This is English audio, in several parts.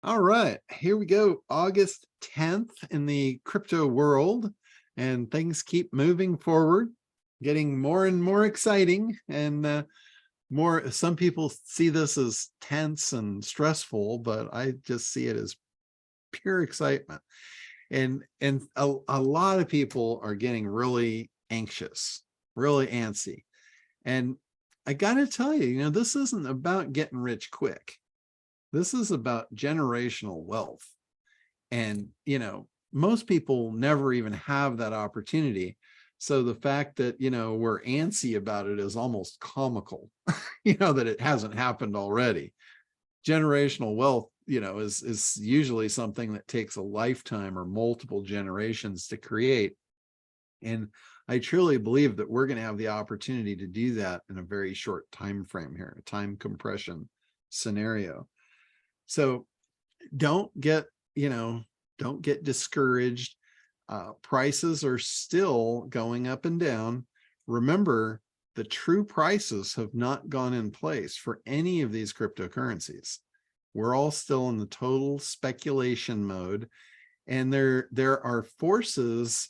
All right, here we go. August 10th in the crypto world, and things keep moving forward, getting more and more exciting. And some people see this as tense and stressful, but I just see it as pure excitement. And a lot of people are getting really anxious, really antsy. And I got to tell you, this isn't about getting rich quick. This is about generational wealth. And, most people never even have that opportunity. So the fact that, we're antsy about it is almost comical, that it hasn't happened already. Generational wealth, is usually something that takes a lifetime or multiple generations to create. And I truly believe that we're going to have the opportunity to do that in a very short time frame here, a time compression scenario. So don't get discouraged. Prices are still going up and down. Remember, the true prices have not gone in place for any of these cryptocurrencies. We're all still in the total speculation mode. And there are forces,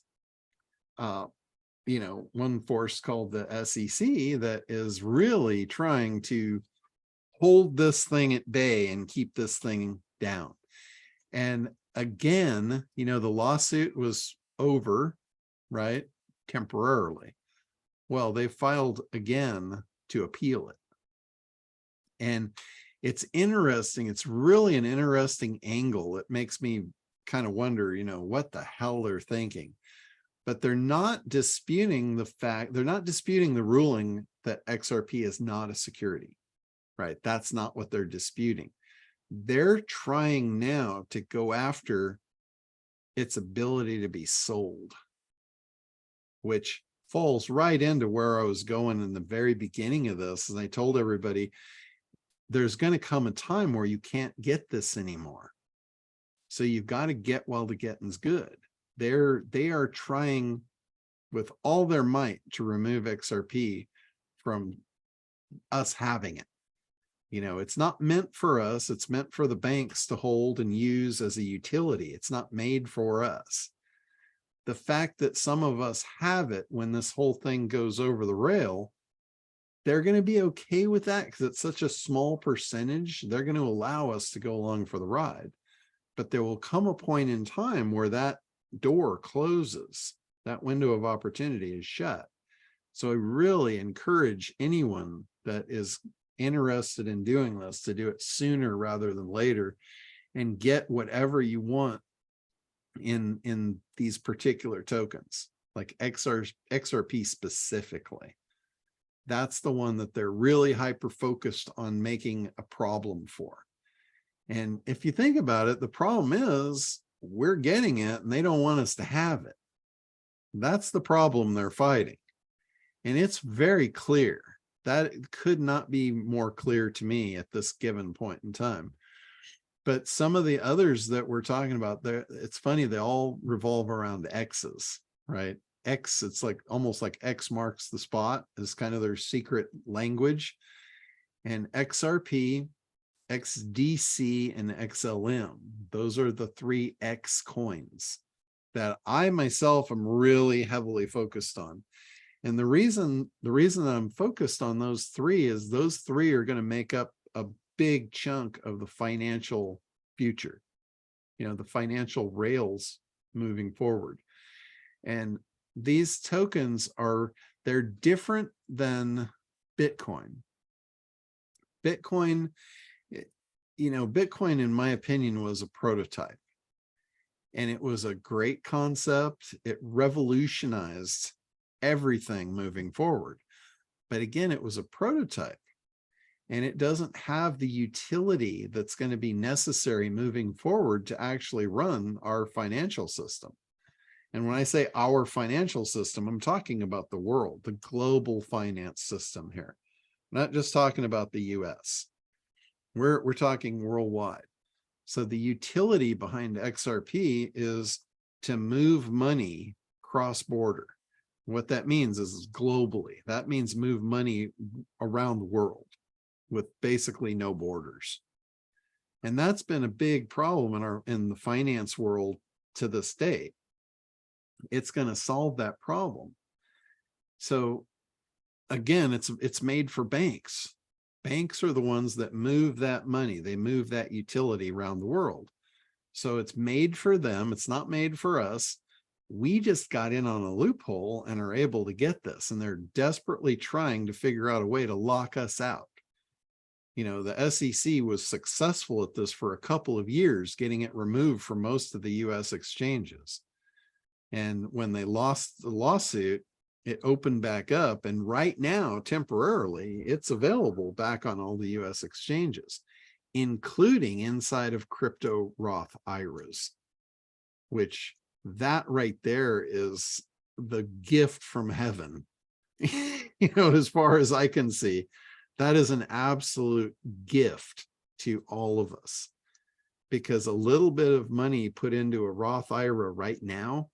one force called the SEC that is really trying to hold this thing at bay and keep this thing down. And again, the lawsuit was over, right? Temporarily. Well, they filed again to appeal it. And it's interesting. It's really an interesting angle. It makes me kind of wonder, what the hell they're thinking. But they're not disputing the ruling that XRP is not a security. Right? That's not what they're disputing. They're trying now to go after its ability to be sold, which falls right into where I was going in the very beginning of this. And I told everybody, there's going to come a time where you can't get this anymore. So you've got to get while the getting's good. They are trying with all their might to remove XRP from us having it. It's not meant for us. It's meant for the banks to hold and use as a utility. It's not made for us. The fact that some of us have it when this whole thing goes over the rail, they're going to be okay with that because it's such a small percentage. They're going to allow us to go along for the ride. But there will come a point in time where that door closes. That window of opportunity is shut. So I really encourage anyone that is interested in doing this to do it sooner rather than later and get whatever you want in these particular tokens, like XRP specifically. That's the one that they're really hyper focused on making a problem for. And if you think about it, the problem is we're getting it and they don't want us to have it. That's the problem they're fighting. And it's very clear. That could not be more clear to me at this given point in time. But some of the others that we're talking about, it's funny, they all revolve around X's, right? X, it's like almost like X marks the spot is kind of their secret language. And XRP, XDC, and XLM, those are the 3 X coins that I myself am really heavily focused on. And the reason that I'm focused on those 3 is those 3 are going to make up a big chunk of the financial future, the financial rails moving forward. And these tokens they're different than Bitcoin. Bitcoin, in my opinion, was a prototype. And it was a great concept. It revolutionized everything moving forward. But again, it was a prototype and it doesn't have the utility that's going to be necessary moving forward to actually run our financial system. And when I say our financial system, I'm talking about the world, the global finance system here. I'm not just talking about the US. We're talking worldwide. So the utility behind XRP is to move money cross-border. What that means is globally. That means move money around the world with basically no borders. And that's been a big problem in the finance world to this day. It's going to solve that problem. So again, it's made for banks. Banks are the ones that move that money. They move that utility around the world. So it's made for them. It's not made for us. We just got in on a loophole and are able to get this. And they're desperately trying to figure out a way to lock us out. You know, the SEC was successful at this for a couple of years, getting it removed from most of the US exchanges. And when they lost the lawsuit, it opened back up. And right now, temporarily, it's available back on all the US exchanges, including inside of crypto Roth IRAs, which that right there is the gift from heaven. You know, as far as I can see, that is an absolute gift to all of us, because a little bit of money put into a Roth IRA right now,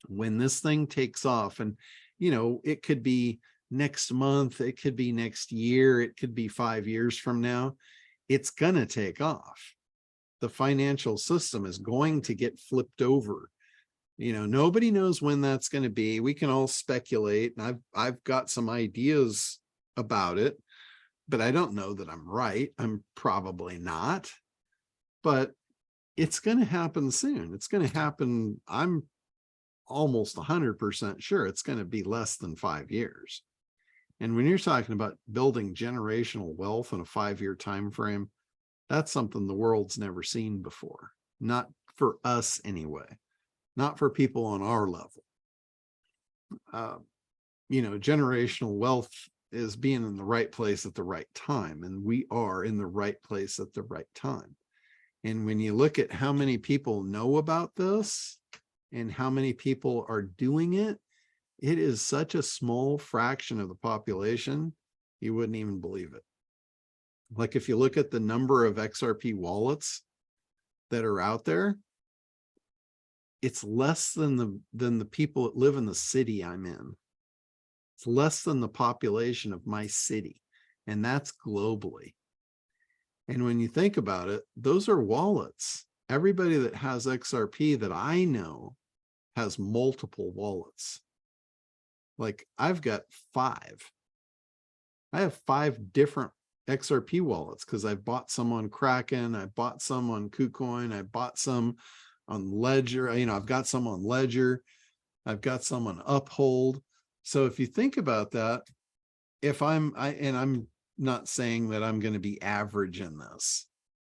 when this thing takes off, and you know, it could be next month, it could be next year, it could be 5 years from now, it's going to take off. The financial system is going to get flipped over. You know, nobody knows when that's going to be. We can all speculate, and I've got some ideas about it, but I don't know that I'm right. I'm probably not, but it's going to happen soon. It's going to happen. I'm almost 100% sure it's going to be less than 5 years. And when you're talking about building generational wealth in a 5-year time frame, that's something the world's never seen before. Not for us anyway, not for people on our level. You know, generational wealth is being in the right place at the right time, and we are in the right place at the right time. And when you look at how many people know about this and how many people are doing it, it is such a small fraction of the population, you wouldn't even believe it. Like if you look at the number of XRP wallets that are out there, it's less than the people that live in the city I'm in. It's less than the population of my city, and that's globally. And when you think about it, those are wallets. Everybody that has XRP that I know has multiple wallets. Like I've got 5. I have 5 different XRP wallets because I bought some on Kraken, I bought some on KuCoin, I bought some on Ledger. You know, I've got some on Ledger, I've got some on Uphold. So if you think about that, if I'm not saying that I'm going to be average in this,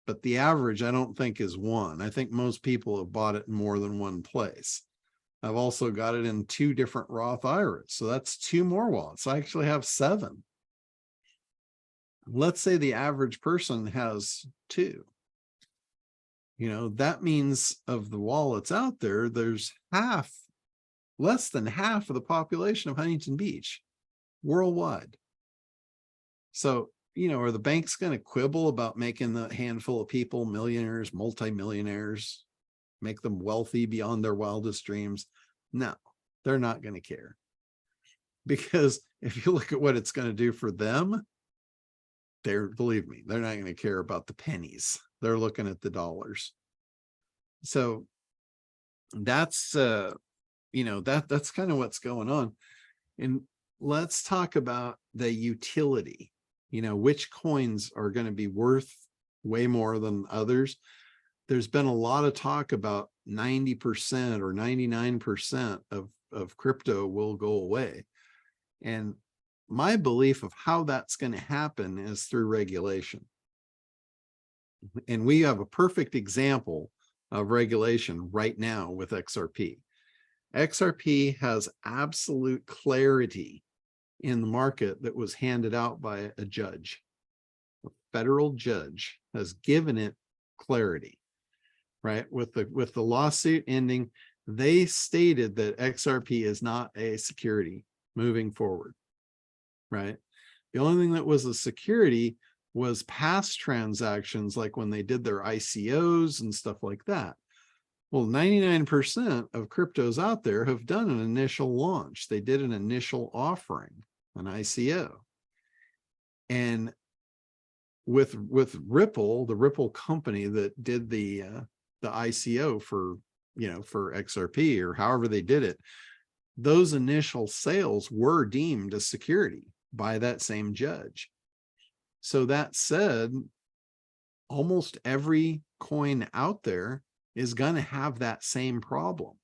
but the average I don't think is 1. I think most people have bought it in more than one place. I've also got it in 2 different Roth IRAs. So that's 2 more wallets. I actually have 7. Let's say the average person has 2. You know, that means of the wallets out there, there's less than half of the population of Huntington Beach worldwide. So, you know, are the banks going to quibble about making the handful of people millionaires, multimillionaires, make them wealthy beyond their wildest dreams? No, they're not going to care. Because if you look at what it's going to do for them, believe me, they're not going to care about the pennies. They're looking at the dollars. So that's, you know, that's kind of what's going on. And let's talk about the utility, you know, which coins are going to be worth way more than others. There's been a lot of talk about 90% or 99% of crypto will go away. And my belief of how that's going to happen is through regulation. And we have a perfect example of regulation right now with XRP. XRP has absolute clarity in the market that was handed out by a judge. A federal judge has given it clarity, right? With the lawsuit ending, they stated that XRP is not a security moving forward, right? The only thing that was a security was past transactions, like when they did their ICOs and stuff like that. Well, 99% of cryptos out there have done an initial launch. They did an initial offering, an ICO. And with Ripple, the Ripple company that did the ICO for, for XRP or however they did it, those initial sales were deemed a security by that same judge. So that said, almost every coin out there is going to have that same problem.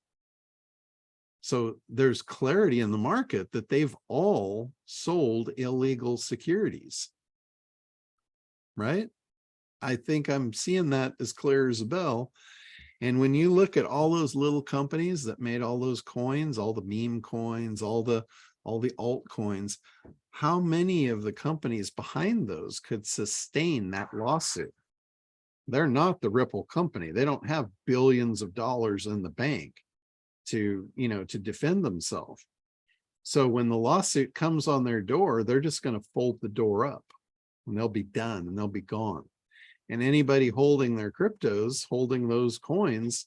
So there's clarity in the market that they've all sold illegal securities, right? I think I'm seeing that as clear as a bell. And when you look at all those little companies that made all those coins, all the meme coins, all the altcoins, how many of the companies behind those could sustain that lawsuit? They're not the Ripple company. They don't have billions of dollars in the bank to, to defend themselves. So when the lawsuit comes on their door, they're just going to fold the door up and they'll be done and they'll be gone. And anybody holding their cryptos, holding those coins,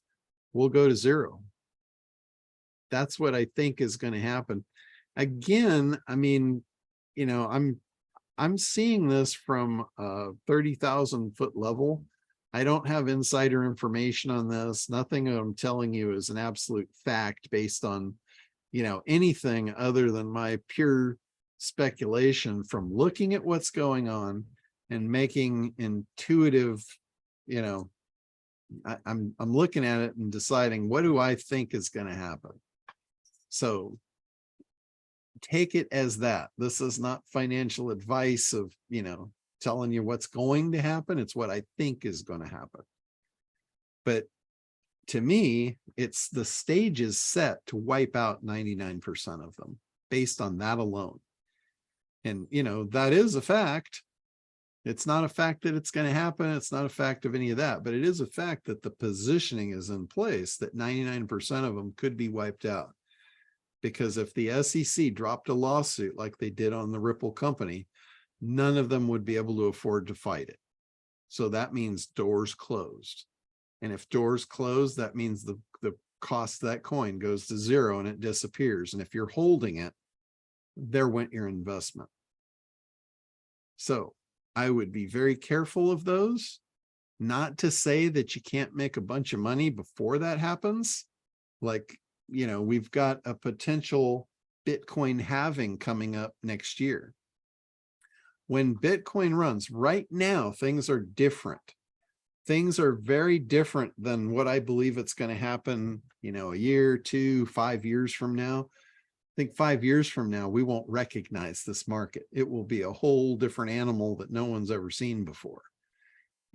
will go to zero. That's what I think is going to happen. Again, I mean, I'm seeing this from a 30,000 foot level. I don't have insider information on this. Nothing I'm telling you is an absolute fact based on, anything other than my pure speculation from looking at what's going on and making intuitive, I'm looking at it and deciding, what do I think is going to happen? So take it as that. This is not financial advice of, telling you what's going to happen. It's what I think is going to happen. But to me, it's the stage is set to wipe out 99% of them based on that alone. And, that is a fact. It's not a fact that it's going to happen. It's not a fact of any of that, but it is a fact that the positioning is in place that 99% of them could be wiped out. Because if the SEC dropped a lawsuit like they did on the Ripple company, none of them would be able to afford to fight it. So that means doors closed. And if doors closed, that means the cost of that coin goes to zero and it disappears. And if you're holding it, there went your investment. So I would be very careful of those. Not to say that you can't make a bunch of money before that happens. Like, we've got a potential Bitcoin halving coming up next year. When Bitcoin runs, right now, things are different. Things are very different than what I believe it's going to happen, a year, 2, 5 years from now. I think 5 years from now, we won't recognize this market. It will be a whole different animal that no one's ever seen before.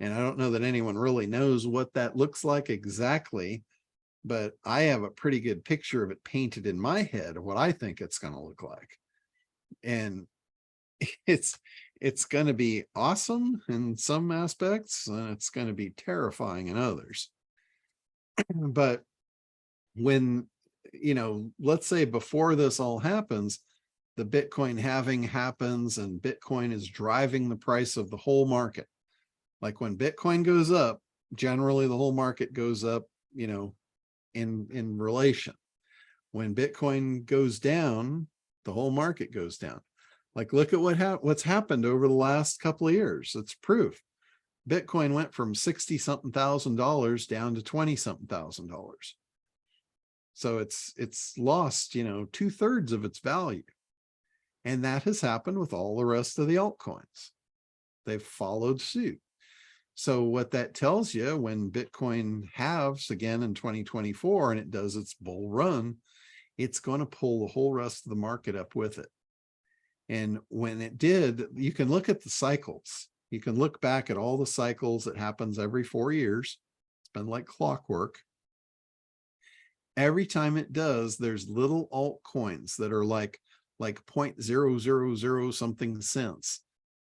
And I don't know that anyone really knows what that looks like exactly, but I have a pretty good picture of it painted in my head of what I think it's going to look like. And it's going to be awesome in some aspects, and it's going to be terrifying in others. But when, let's say before this all happens, the Bitcoin halving happens and Bitcoin is driving the price of the whole market. Like when Bitcoin goes up, generally the whole market goes up, in relation. When Bitcoin goes down, the whole market goes down. Like, look at what's happened over the last couple of years. It's proof. Bitcoin went from 60 something thousand dollars down to 20 something thousand dollars. So it's lost, 2/3 of its value. And that has happened with all the rest of the altcoins. They've followed suit. So what that tells you, when Bitcoin halves again in 2024 and it does its bull run, it's going to pull the whole rest of the market up with it. And when it did, you can look at the cycles. You can look back at all the cycles. It happens every 4 years. It's been like clockwork. Every time it does, there's little altcoins that are like 0.000 something cents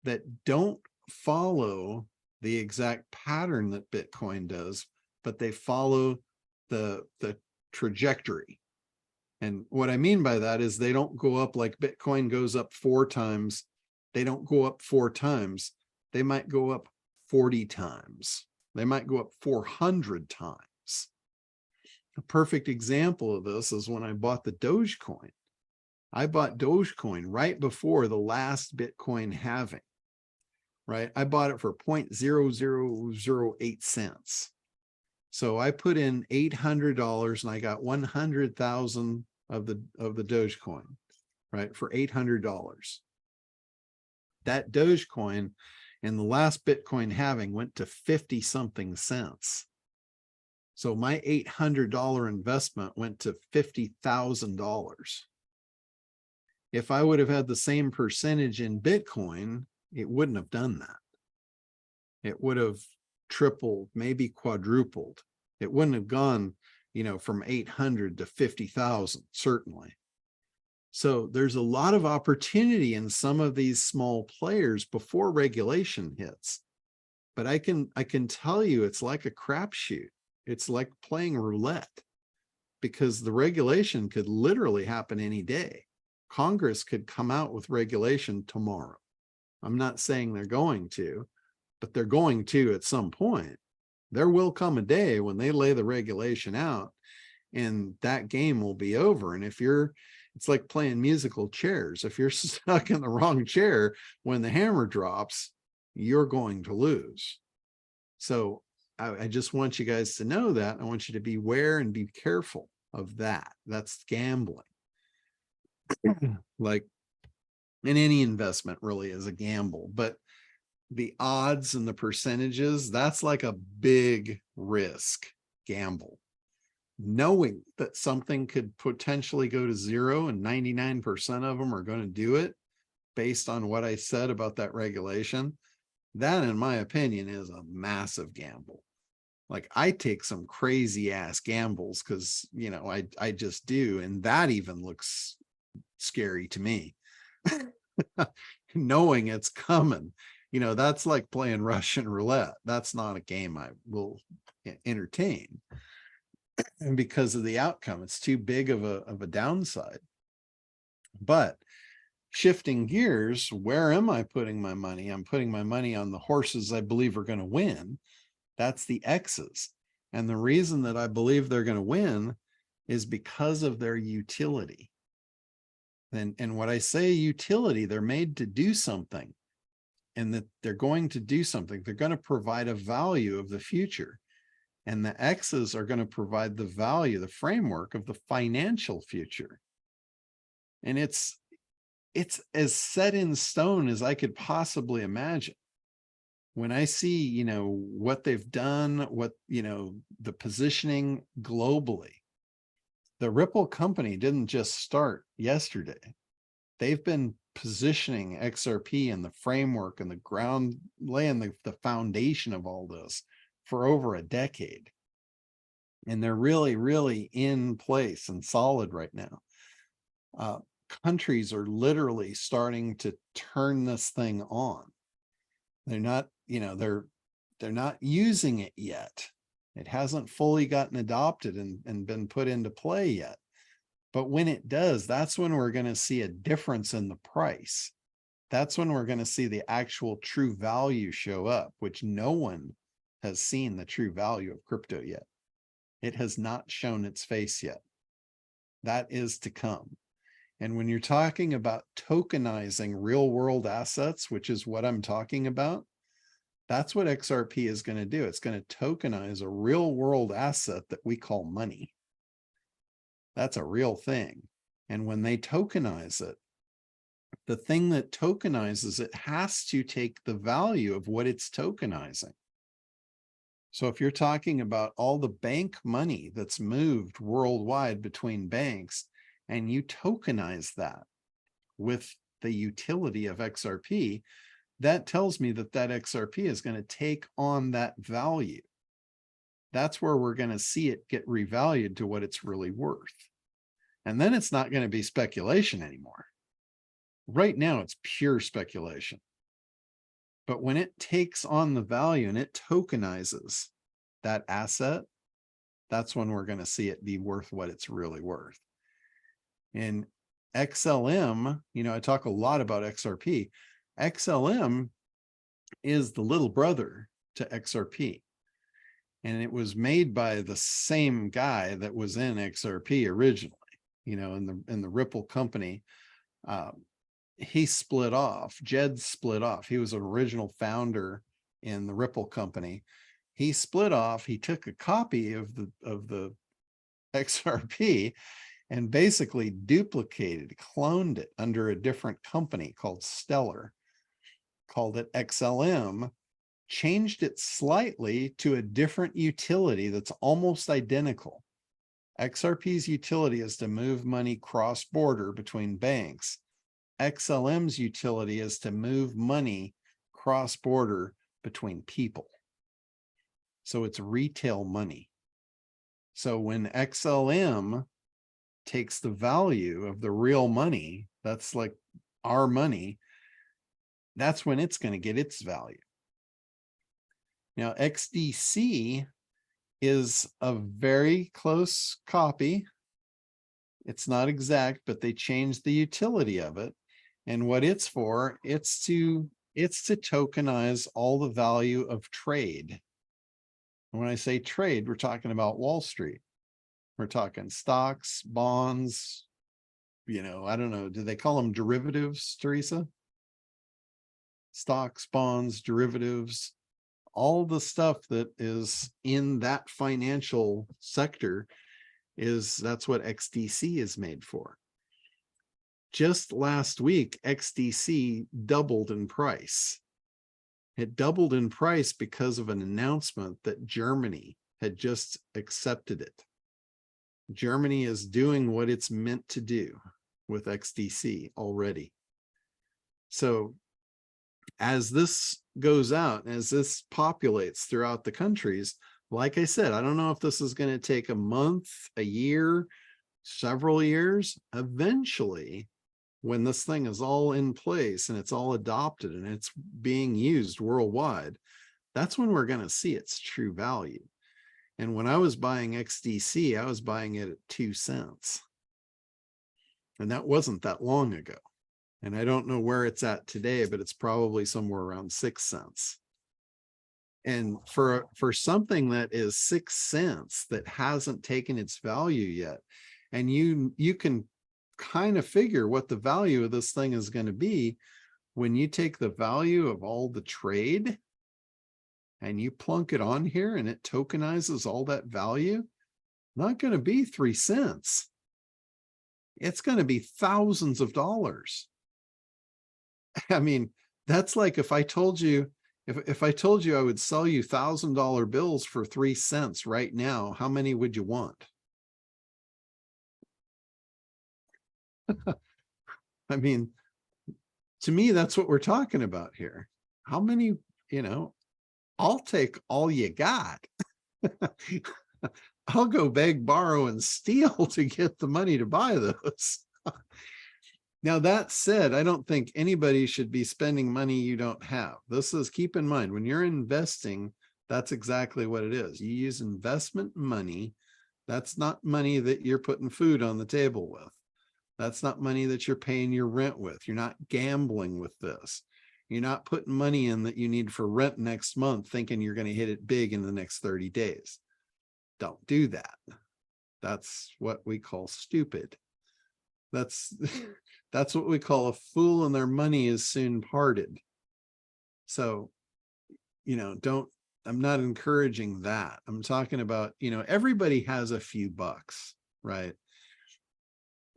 that don't follow the exact pattern that Bitcoin does, but they follow the trajectory. And what I mean by that is they don't go up like Bitcoin goes up 4 times. They don't go up 4 times. They might go up 40 times. They might go up 400 times. A perfect example of this is when I bought the Dogecoin. I bought Dogecoin right before the last Bitcoin halving. right? I bought it for 0.0008 cents. So I put in $800 and I got 100,000 of the Dogecoin, right? For $800. That Dogecoin in the last Bitcoin halving went to 50 something cents. So my $800 investment went to $50,000. If I would have had the same percentage in Bitcoin, it wouldn't have done that. It would have tripled, maybe quadrupled. It wouldn't have gone, from 800 to 50,000, certainly. So there's a lot of opportunity in some of these small players before regulation hits. But I can tell you, it's like a crapshoot. It's like playing roulette, because the regulation could literally happen any day. Congress could come out with regulation tomorrow. I'm not saying they're going to, but they're going to at some point. There will come a day when they lay the regulation out and that game will be over. And it's like playing musical chairs. If you're stuck in the wrong chair, when the hammer drops, you're going to lose. So I just want you guys to know that. I want you to beware and be careful of that. That's gambling. Like in any investment really is a gamble, but the odds and the percentages, that's like a big risk gamble. Knowing that something could potentially go to zero and 99% of them are going to do it based on what I said about that regulation, that in my opinion is a massive gamble. Like I take some crazy ass gambles because, I just do. And that even looks scary to me. Knowing it's coming, that's like playing Russian roulette. That's not a game I will entertain. And because of the outcome, it's too big of a downside. But shifting gears, where am I putting my money? I'm putting my money on the horses I believe are going to win. That's the X's. And the reason that I believe they're going to win is because of their utility. And when I say utility, they're made to do something, and that they're going to do something. They're going to provide a value of the future. And the X's are going to provide the value, the framework of the financial future. And it's as set in stone as I could possibly imagine. When I see, what they've done, the positioning globally, the Ripple company didn't just start yesterday. They've been positioning XRP and the framework and the ground, laying the foundation of all this for over a decade. And they're really, really in place and solid right now. Countries are literally starting to turn this thing on. They're not, they're not using it yet. It hasn't fully gotten adopted and been put into play yet. But when it does, that's when we're going to see a difference in the price. That's when we're going to see the actual true value show up, which no one has seen the true value of crypto yet. It has not shown its face yet. That is to come. And when you're talking about tokenizing real world assets, which is what I'm talking about, that's what XRP is going to do. It's going to tokenize a real world asset that we call money. That's a real thing. And when they tokenize it, the thing that tokenizes it has to take the value of what it's tokenizing. So if you're talking about all the bank money that's moved worldwide between banks, and you tokenize that with the utility of XRP, that tells me that that XRP is going to take on that value. That's where we're going to see it get revalued to what it's really worth. And then it's not going to be speculation anymore. Right now, it's pure speculation. But when it takes on the value and it tokenizes that asset, that's when we're going to see it be worth what it's really worth. In XLM, I talk a lot about XRP. XLM is the little brother to XRP. And it was made by the same guy that was in XRP originally, in the Ripple company. he split off. Jed split off. He was an original founder in the Ripple company. He split off. He took a copy of the XRP and basically duplicated, cloned it under a different company called Stellar, called it XLM, changed it slightly to a different utility that's almost identical. XRP's utility is to move money cross-border between banks. XLM's utility is to move money cross-border between people. So it's retail money. So when XLM takes the value of the real money, that's like our money, that's when it's going to get its value. Now, XDC is a very close copy. It's not exact, but they changed the utility of it. And what it's for, it's to tokenize all the value of trade. And when I say trade, we're talking about Wall Street. We're talking stocks, bonds, you know, I don't know, do they call them derivatives, Teresa? Stocks, bonds, derivatives, all the stuff that is in that financial sector that's what XDC is made for. Just last week, XDC doubled in price. It doubled in price because of an announcement that Germany had just accepted it. Germany is doing what it's meant to do with XDC already. So as this goes out, as this populates throughout the countries, like I said, I don't know if this is going to take a month, a year, several years. Eventually, when this thing is all in place and it's all adopted and it's being used worldwide, that's when we're going to see its true value. And when I was buying XDC, I was buying it at 2 cents. And that wasn't that long ago. And I don't know where it's at today, but it's probably somewhere around 6 cents. And for something that is 6 cents that hasn't taken its value yet, and you can kind of figure what the value of this thing is going to be when you take the value of all the trade and you plunk it on here and it tokenizes all that value, not going to be 3 cents. It's going to be thousands of dollars. I mean, that's like if I told you, if I told you I would sell you $1,000 bills for 3 cents right now, how many would you want? I mean, to me, that's what we're talking about here. How many, you know, I'll take all you got. I'll go beg, borrow, and steal to get the money to buy those. Now, that said, I don't think anybody should be spending money you don't have. This is, keep in mind, when you're investing, that's exactly what it is. You use investment money. That's not money that you're putting food on the table with. That's not money that you're paying your rent with. You're not gambling with this. You're not putting money in that you need for rent next month thinking you're going to hit it big in the next 30 days. Don't do that. That's what we call stupid. That's what we call a fool, and their money is soon parted. So, you know, I'm not encouraging that. I'm talking about, you know, everybody has a few bucks, right?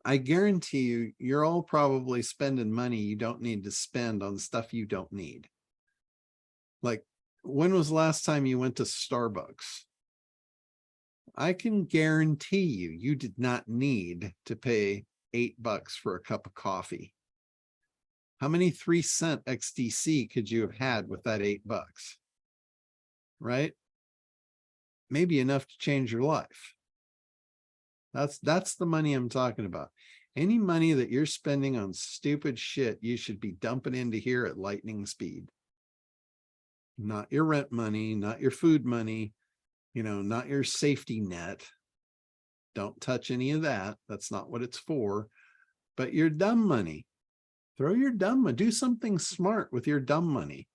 I guarantee you, you're all probably spending money you don't need to spend on stuff you don't need. Like, when was the last time you went to Starbucks? I can guarantee you did not need to pay $8 for a cup of coffee. How many 3-cent XDC could you have had with that $8? Right? Maybe enough to change your life. That's the money I'm talking about. Any money that you're spending on stupid shit, you should be dumping into here at lightning speed. Not your rent money, not your food money, you know, not your safety net. Don't touch any of that. That's not what it's for. But your dumb money, throw your dumb money, do something smart with your dumb money.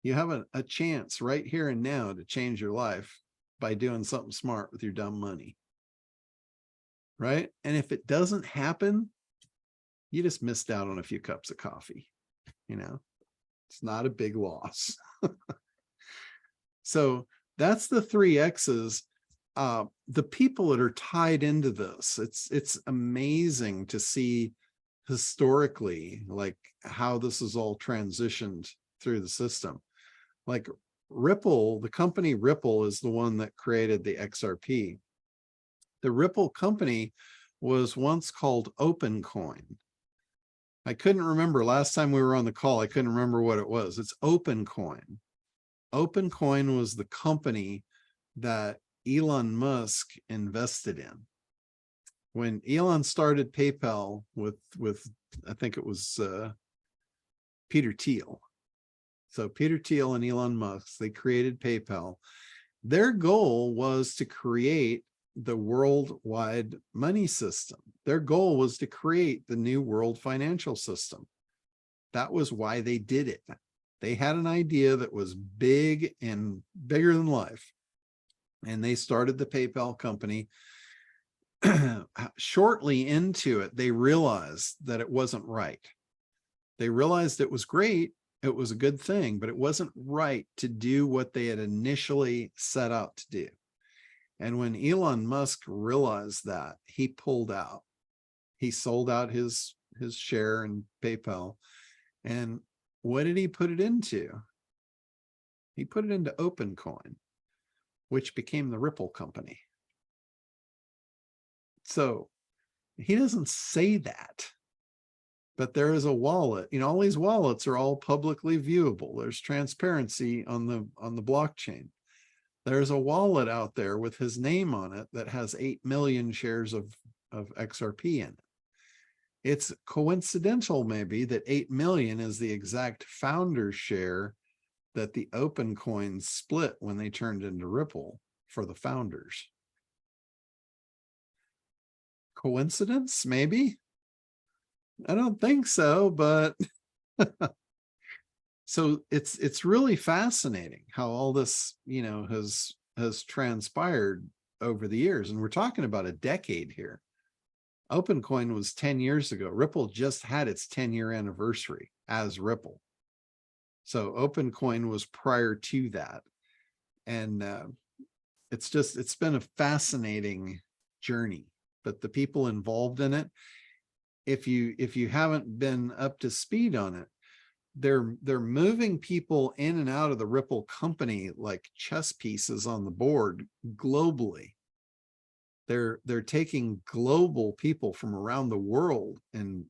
You have a chance right here and now to change your life by doing something smart with your dumb money. Right? And if it doesn't happen, You just missed out on a few cups of coffee. It's not a big loss. So that's the 3 X's. The people that are tied into this, it's amazing to see historically, like how this is all transitioned through the system. Like Ripple, the company Ripple is the one that created the XRP. The Ripple company was once called OpenCoin. I couldn't remember last time we were on the call. I couldn't remember what it was. It's OpenCoin. OpenCoin was the company that Elon Musk invested in. When Elon started PayPal with I think it was Peter Thiel. So Peter Thiel and Elon Musk, they created PayPal. Their goal was to create the worldwide money system. Their goal was to create the new world financial system. That was why they did it. They had an idea that was big and bigger than life. And they started the PayPal company. Shortly into it, they realized that it wasn't right. They realized it was great. It was a good thing, but it wasn't right to do what they had initially set out to do. And when Elon Musk realized that, he pulled out. He sold out his share in PayPal. And what did he put it into? He put it into OpenCoin, which became the Ripple company. So he doesn't say that, but there is a wallet. All these wallets are all publicly viewable. There's transparency on the blockchain. There's a wallet out there with his name on it that has 8 million shares of XRP in it. It's coincidental maybe that 8 million is the exact founder share that the OpenCoin split when they turned into Ripple for the founders. Coincidence, maybe? I don't think so, but so it's really fascinating how all this, has transpired over the years. And we're talking about a decade here. OpenCoin was 10 years ago. Ripple just had its 10-year anniversary as Ripple. So OpenCoin was prior to that. And it's been a fascinating journey. But the people involved in it, if you haven't been up to speed on it, they're moving people in and out of the Ripple company like chess pieces on the board globally. They're taking global people from around the world and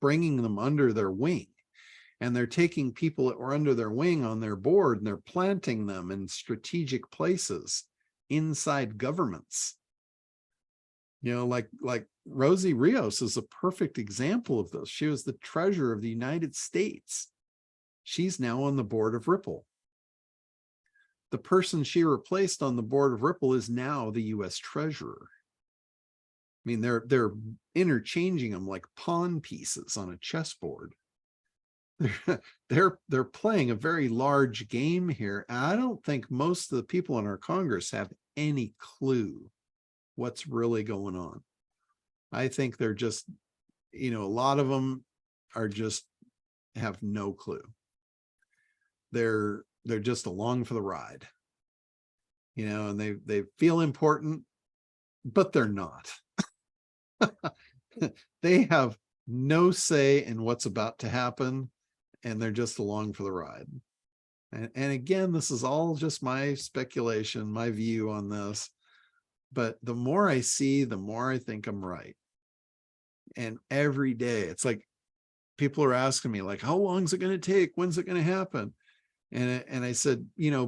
bringing them under their wing. And they're taking people that were under their wing on their board, and they're planting them in strategic places inside governments. Like Rosie Rios is a perfect example of this. She was the treasurer of the United States. She's now on the board of Ripple. The person she replaced on the board of Ripple is now the US treasurer. I mean, they're interchanging them like pawn pieces on a chessboard. They're playing a very large game here. And I don't think most of the people in our Congress have any clue what's really going on. I think they're just, a lot of them are just have no clue. They're just along for the ride, and they feel important, but they're not. They have no say in what's about to happen, and they're just along for the ride. And again, this is all just my speculation, my view on this. But the more I see, the more I think I'm right. And every day, it's like people are asking me, like, how long is it going to take? When's it going to happen? And I said,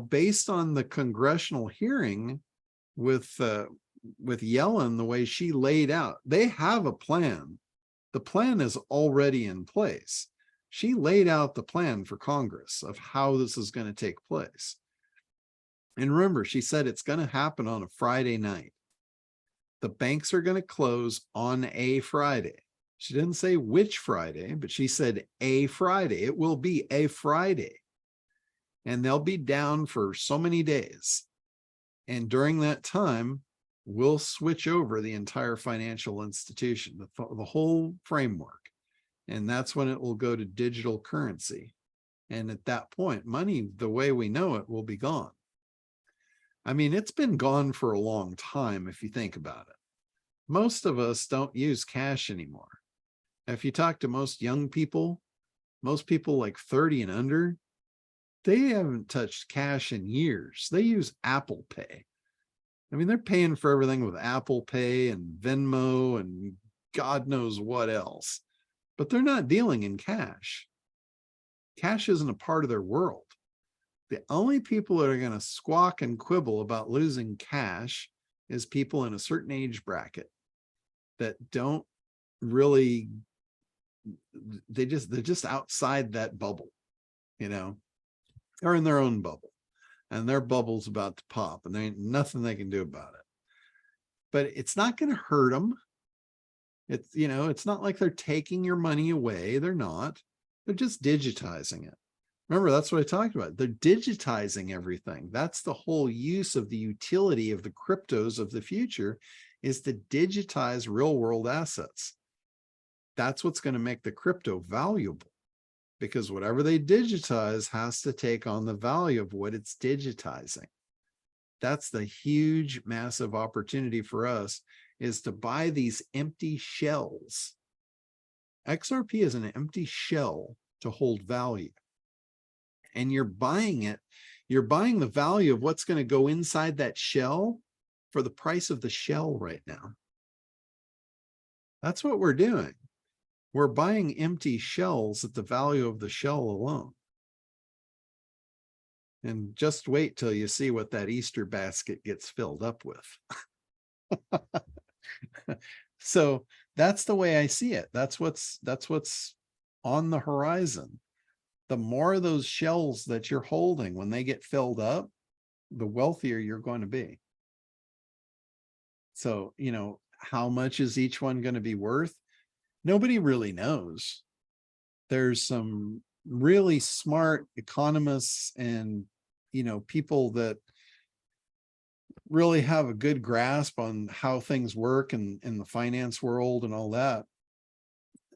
based on the congressional hearing with Yellen, the way she laid out, they have a plan. The plan is already in place. She laid out the plan for Congress of how this is going to take place. And remember, she said it's going to happen on a Friday night. The banks are going to close on a Friday. She didn't say which Friday, but she said a Friday. It will be a Friday. And they'll be down for so many days. And during that time, we'll switch over the entire financial institution, the whole framework. And that's when it will go to digital currency. And at that point, money, the way we know it, will be gone. I mean, it's been gone for a long time if you think about it. Most of us don't use cash anymore. If you talk to most young people, most people like 30 and under, they haven't touched cash in years. They use Apple Pay. I mean, they're paying for everything with Apple Pay and Venmo and God knows what else, but they're not dealing in cash. Cash isn't a part of their world. The only people that are going to squawk and quibble about losing cash is people in a certain age bracket that don't really, they're just outside that bubble, you know, they're in their own bubble and their bubble's about to pop and there ain't nothing they can do about it. But it's not going to hurt them. It's, you know, it's not like they're taking your money away. They're not. They're just digitizing it. Remember, that's what I talked about. They're digitizing everything. That's the whole use of the utility of the cryptos of the future, is to digitize real world assets. That's what's going to make the crypto valuable, because whatever they digitize has to take on the value of what it's digitizing. That's the huge, massive opportunity for us, is to buy these empty shells. XRP is an empty shell to hold value. And you're buying it, you're buying the value of what's going to go inside that shell for the price of the shell right now. That's what we're doing. We're buying empty shells at the value of the shell alone. And just wait till you see what that Easter basket gets filled up with. So that's the way I see it. That's what's on the horizon. The more of those shells that you're holding, when they get filled up, the wealthier you're going to be. So, you know, how much is each one going to be worth? Nobody really knows. There's some really smart economists and, you know, people that really have a good grasp on how things work in the finance world and all that,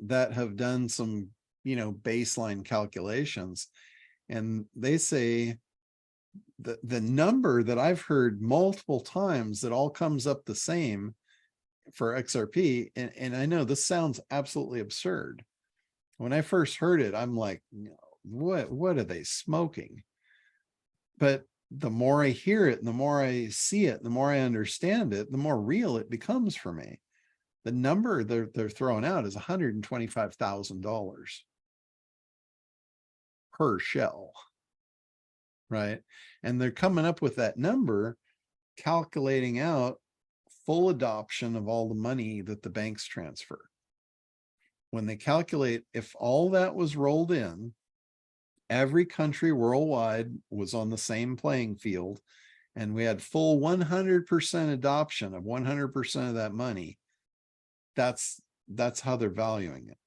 that have done some, you know, baseline calculations. And they say the number that I've heard multiple times that all comes up the same for XRP. And I know this sounds absolutely absurd. When I first heard it, I'm like, what are they smoking? But the more I hear it and the more I see it, the more I understand it, the more real it becomes for me. The number they're throwing out is $125,000 per shell, right? And they're coming up with that number, calculating out full adoption of all the money that the banks transfer. When they calculate if all that was rolled in, every country worldwide was on the same playing field, and we had full 100% adoption of 100% of that money, that's how they're valuing it.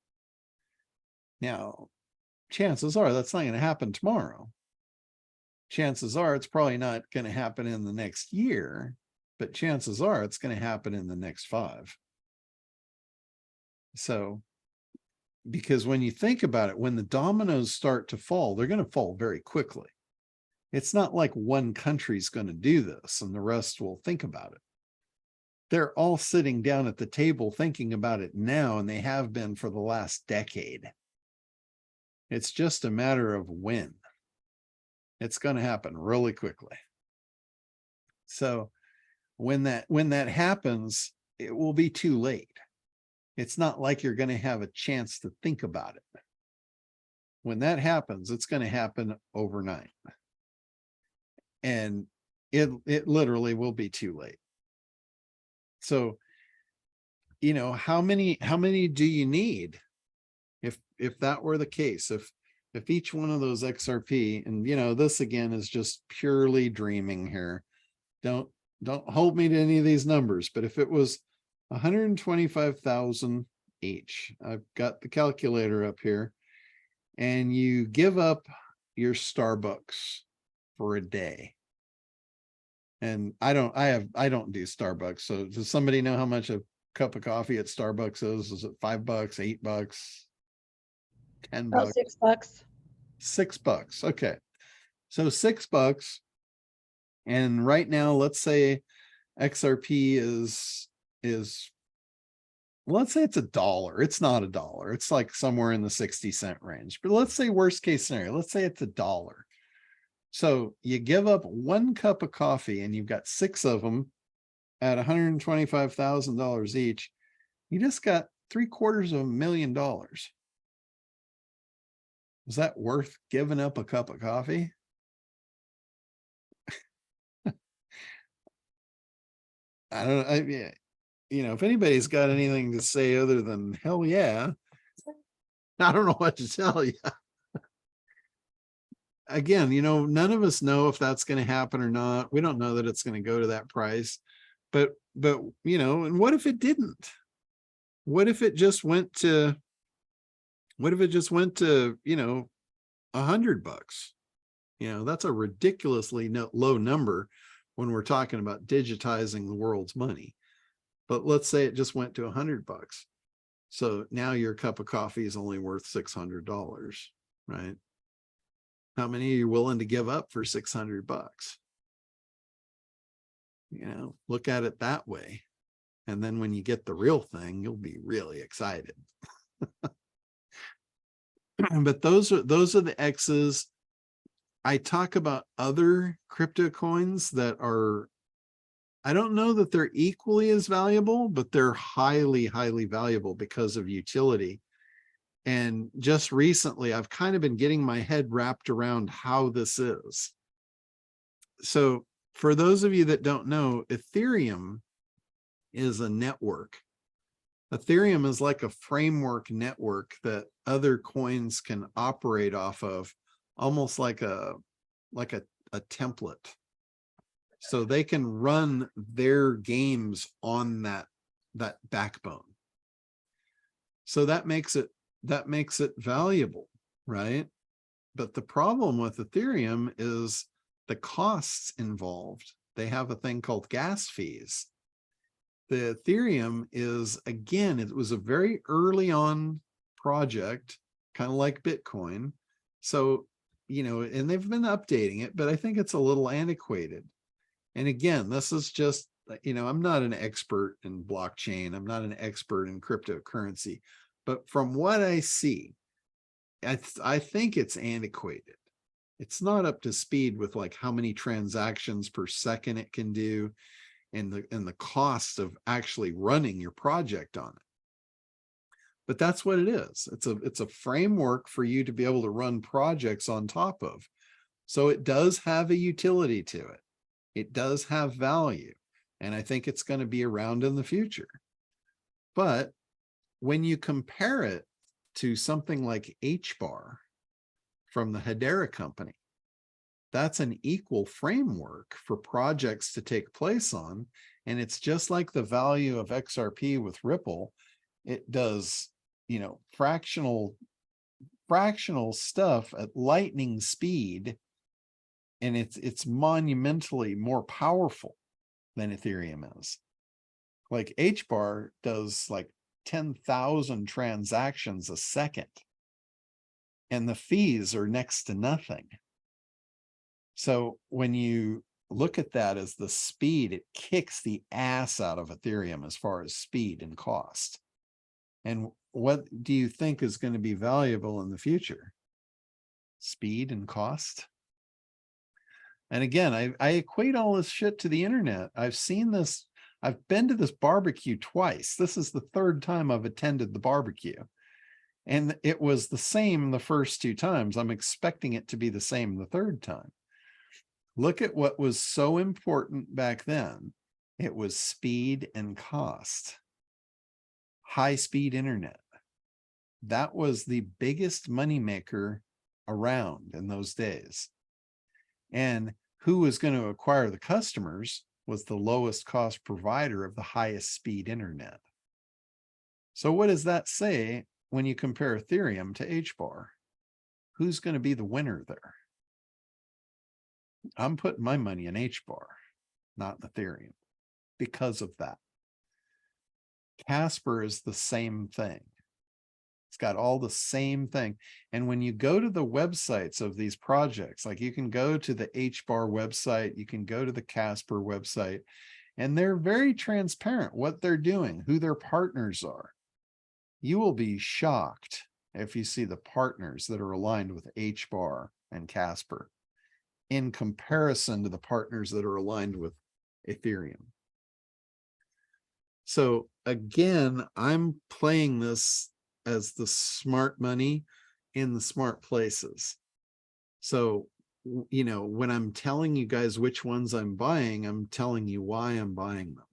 Now, chances are that's not going to happen tomorrow. Chances are it's probably not going to happen in the next year, but chances are it's going to happen in the next 5. So, because when you think about it, when the dominoes start to fall, they're going to fall very quickly. It's not like one country's going to do this and the rest will think about it. They're all sitting down at the table thinking about it now, and they have been for the last decade. It's just a matter of when. It's going to happen really quickly. So when that happens, it will be too late. It's not like you're going to have a chance to think about it. When that happens, it's going to happen overnight. And it literally will be too late. So, you know, how many do you need? If that were the case, if each one of those XRP, and you know, this again is just purely dreaming here. Don't hold me to any of these numbers, but if it was 125,000 each, I've got the calculator up here, and you give up your Starbucks for a day. And I don't do Starbucks. So does somebody know how much a cup of coffee at Starbucks is? Is it $5, $8? 10 About bucks, $6. $6. Okay. So $6. And right now, let's say XRP is let's say it's $1. It's not $1. It's like somewhere in the 60-cent range. But let's say worst case scenario, let's say it's $1. So you give up 1 cup of coffee and you've got 6 of them at $125,000 each. You just got $750,000. Is that worth giving up a cup of coffee? I don't know. If anybody's got anything to say other than hell yeah, I don't know what to tell you. Again, none of us know if that's going to happen or not. We don't know that it's going to go to that price. But and what if it didn't? What if it just went to $100? That's a ridiculously low number when we're talking about digitizing the world's money. But let's say it just went to $100. So now your cup of coffee is only worth $600, right? How many are you willing to give up for $600? Look at it that way. And then when you get the real thing, you'll be really excited. But those are the X's. I talk about other crypto coins that are, I don't know that they're equally as valuable, but they're highly, highly valuable because of utility. And just recently, I've kind of been getting my head wrapped around how this is. So for those of you that don't know, Ethereum is a network. Ethereum is like a framework network that other coins can operate off of, almost like a template. So they can run their games on that backbone. So that makes it valuable, right? But the problem with Ethereum is the costs involved. They have a thing called gas fees. The Ethereum is, again, it was a very early on project, kind of like Bitcoin. So, and they've been updating it, but I think it's a little antiquated. And again, this is just, I'm not an expert in blockchain. I'm not an expert in cryptocurrency, but from what I see, I think it's antiquated. It's not up to speed with like how many transactions per second it can do and the cost of actually running your project on it. But that's what it is. It's a framework for you to be able to run projects on top of. So it does have a utility to it. It does have value. And I think it's going to be around in the future. But when you compare it to something like HBAR from the Hedera company, that's an equal framework for projects to take place on. And it's just like the value of XRP with Ripple. It does, fractional stuff at lightning speed. And it's monumentally more powerful than Ethereum is. Like HBAR does like 10,000 transactions a second. And the fees are next to nothing. So when you look at that as the speed, it kicks the ass out of Ethereum as far as speed and cost. And what do you think is going to be valuable in the future? Speed and cost? And again, I equate all this shit to the internet. I've seen this. I've been to this barbecue twice. This is the 3rd time I've attended the barbecue. And it was the same the first 2 times. I'm expecting it to be the same the 3rd time. Look at what was so important back then. It was speed and cost. High-speed internet. That was the biggest moneymaker around in those days. And who was going to acquire the customers was the lowest cost provider of the highest speed internet. So what does that say when you compare Ethereum to HBAR? Who's going to be the winner there? I'm putting my money in HBAR, not in Ethereum, because of that. Casper is the same thing. It's got all the same thing. And when you go to the websites of these projects, like you can go to the HBAR website, you can go to the Casper website, and they're very transparent what they're doing, who their partners are. You will be shocked if you see the partners that are aligned with HBAR and Casper in comparison to the partners that are aligned with Ethereum. So again, I'm playing this as the smart money in the smart places. So, you know, when I'm telling you guys which ones I'm buying, I'm telling you why I'm buying them.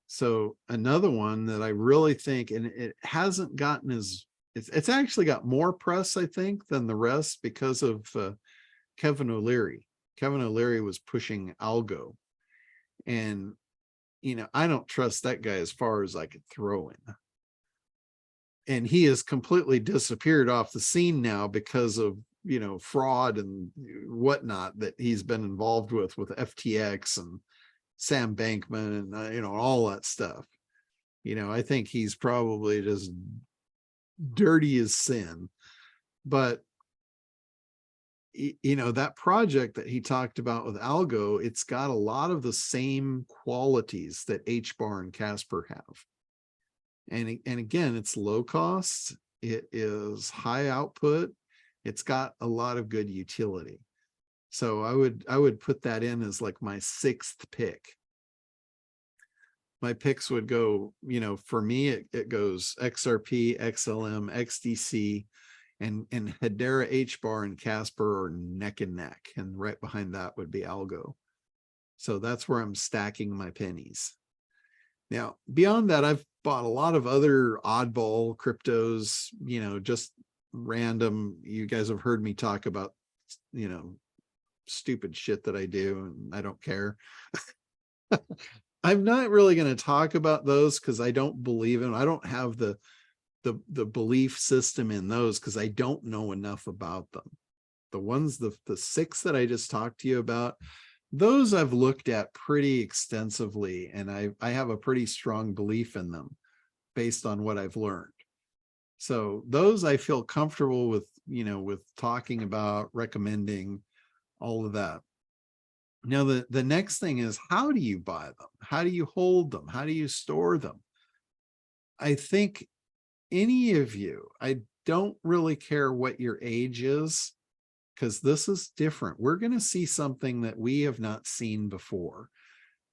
So another one that I really think, and it hasn't gotten as, it's actually got more press, I think, than the rest because of Kevin O'Leary. Kevin O'Leary was pushing algo. And, you know, I don't trust that guy as far as I could throw him. And he has completely disappeared off the scene now because of, you know, fraud and whatnot that he's been involved with FTX and Sam Bankman and, you know, all that stuff. You know, I think he's probably just dirty as sin. But, you know, that project that he talked about with Algo, it's got a lot of the same qualities that HBAR and Casper have. And again, it's low cost, it is high output, it's got a lot of good utility. So I would put that in as like my 6th pick. My picks would go, you know, for me, it goes XRP, XLM, XDC, and Hedera, HBAR, and Casper are neck and neck. And right behind that would be Algo. So that's where I'm stacking my pennies. Now, beyond that, I've bought a lot of other oddball cryptos, you know, just random. You guys have heard me talk about, you know, stupid shit that I do, and I don't care. I'm not really going to talk about those because I don't believe in, I don't have the belief system in those because I don't know enough about them. The ones, the 6 that I just talked to you about, those I've looked at pretty extensively, and I have a pretty strong belief in them based on what I've learned. So those I feel comfortable with, you know, with talking about, recommending, all of that. Now, the next thing is, how do you buy them? How do you hold them? How do you store them? I think any of you, I don't really care what your age is, because this is different. We're going to see something that we have not seen before.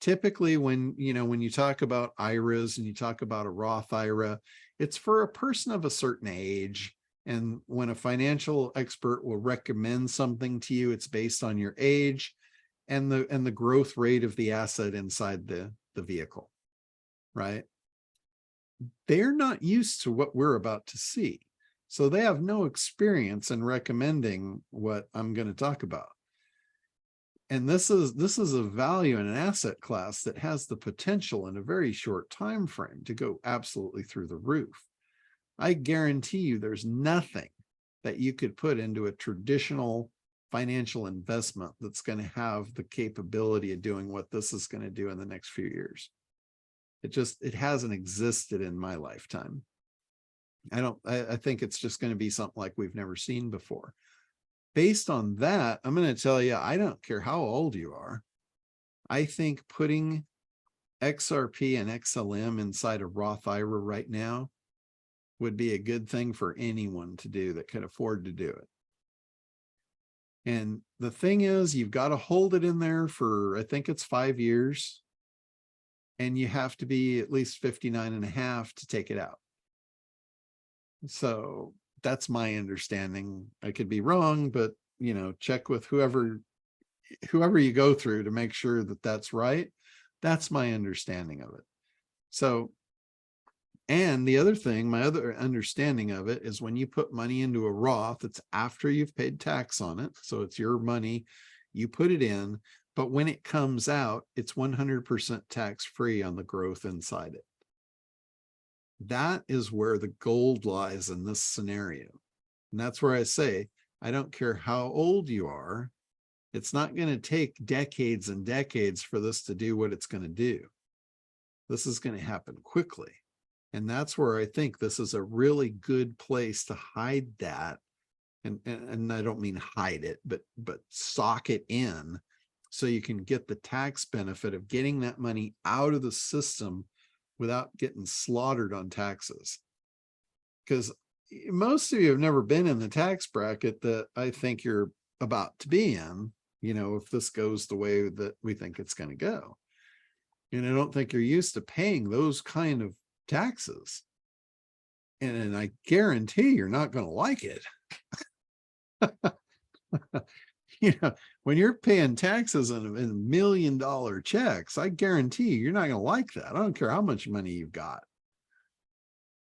Typically, when you talk about IRAs and you talk about a Roth IRA, it's for a person of a certain age. And when a financial expert will recommend something to you, it's based on your age and the growth rate of the asset inside the vehicle, right? They're not used to what we're about to see. So they have no experience in recommending what I'm going to talk about. And this is a value in an asset class that has the potential in a very short time frame to go absolutely through the roof. I guarantee you there's nothing that you could put into a traditional financial investment that's going to have the capability of doing what this is going to do in the next few years. It hasn't existed in my lifetime. I think it's just going to be something like we've never seen before. Based on that, I'm going to tell you, I don't care how old you are. I think putting XRP and XLM inside a Roth IRA right now would be a good thing for anyone to do that can afford to do it. And the thing is, you've got to hold it in there for, I think it's 5 years. And you have to be at least 59 and a half to take it out. So that's my understanding. I could be wrong, but, you know, check with whoever you go through to make sure that that's right. That's my understanding of it. So, and the other thing, my other understanding of it is when you put money into a Roth, it's after you've paid tax on it. So it's your money, you put it in, but when it comes out, it's 100% tax-free on the growth inside it. That is where the gold lies in this scenario. And that's where I say, I don't care how old you are, it's not going to take decades and decades for this to do what it's going to do. This is going to happen quickly. And that's where I think this is a really good place to hide that. And I don't mean hide it, but sock it in so you can get the tax benefit of getting that money out of the system without getting slaughtered on taxes. Because most of you have never been in the tax bracket that I think you're about to be in, you know, if this goes the way that we think it's going to go. And I don't think you're used to paying those kind of taxes. And I guarantee you're not going to like it. You know, when you're paying taxes in $1 million checks, I guarantee you're not going to like that. I don't care how much money you've got.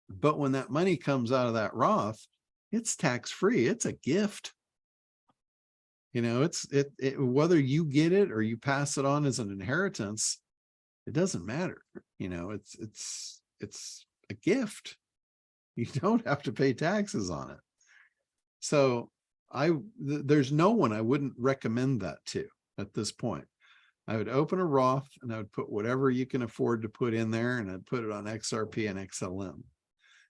But when that money comes out of that Roth, it's tax-free. It's a gift. You know, it's whether you get it or you pass it on as an inheritance, it doesn't matter. You know, it's a gift. You don't have to pay taxes on it. So there's no one I wouldn't recommend that to at this point. I would open a Roth and I would put whatever you can afford to put in there, and I'd put it on XRP and XLM.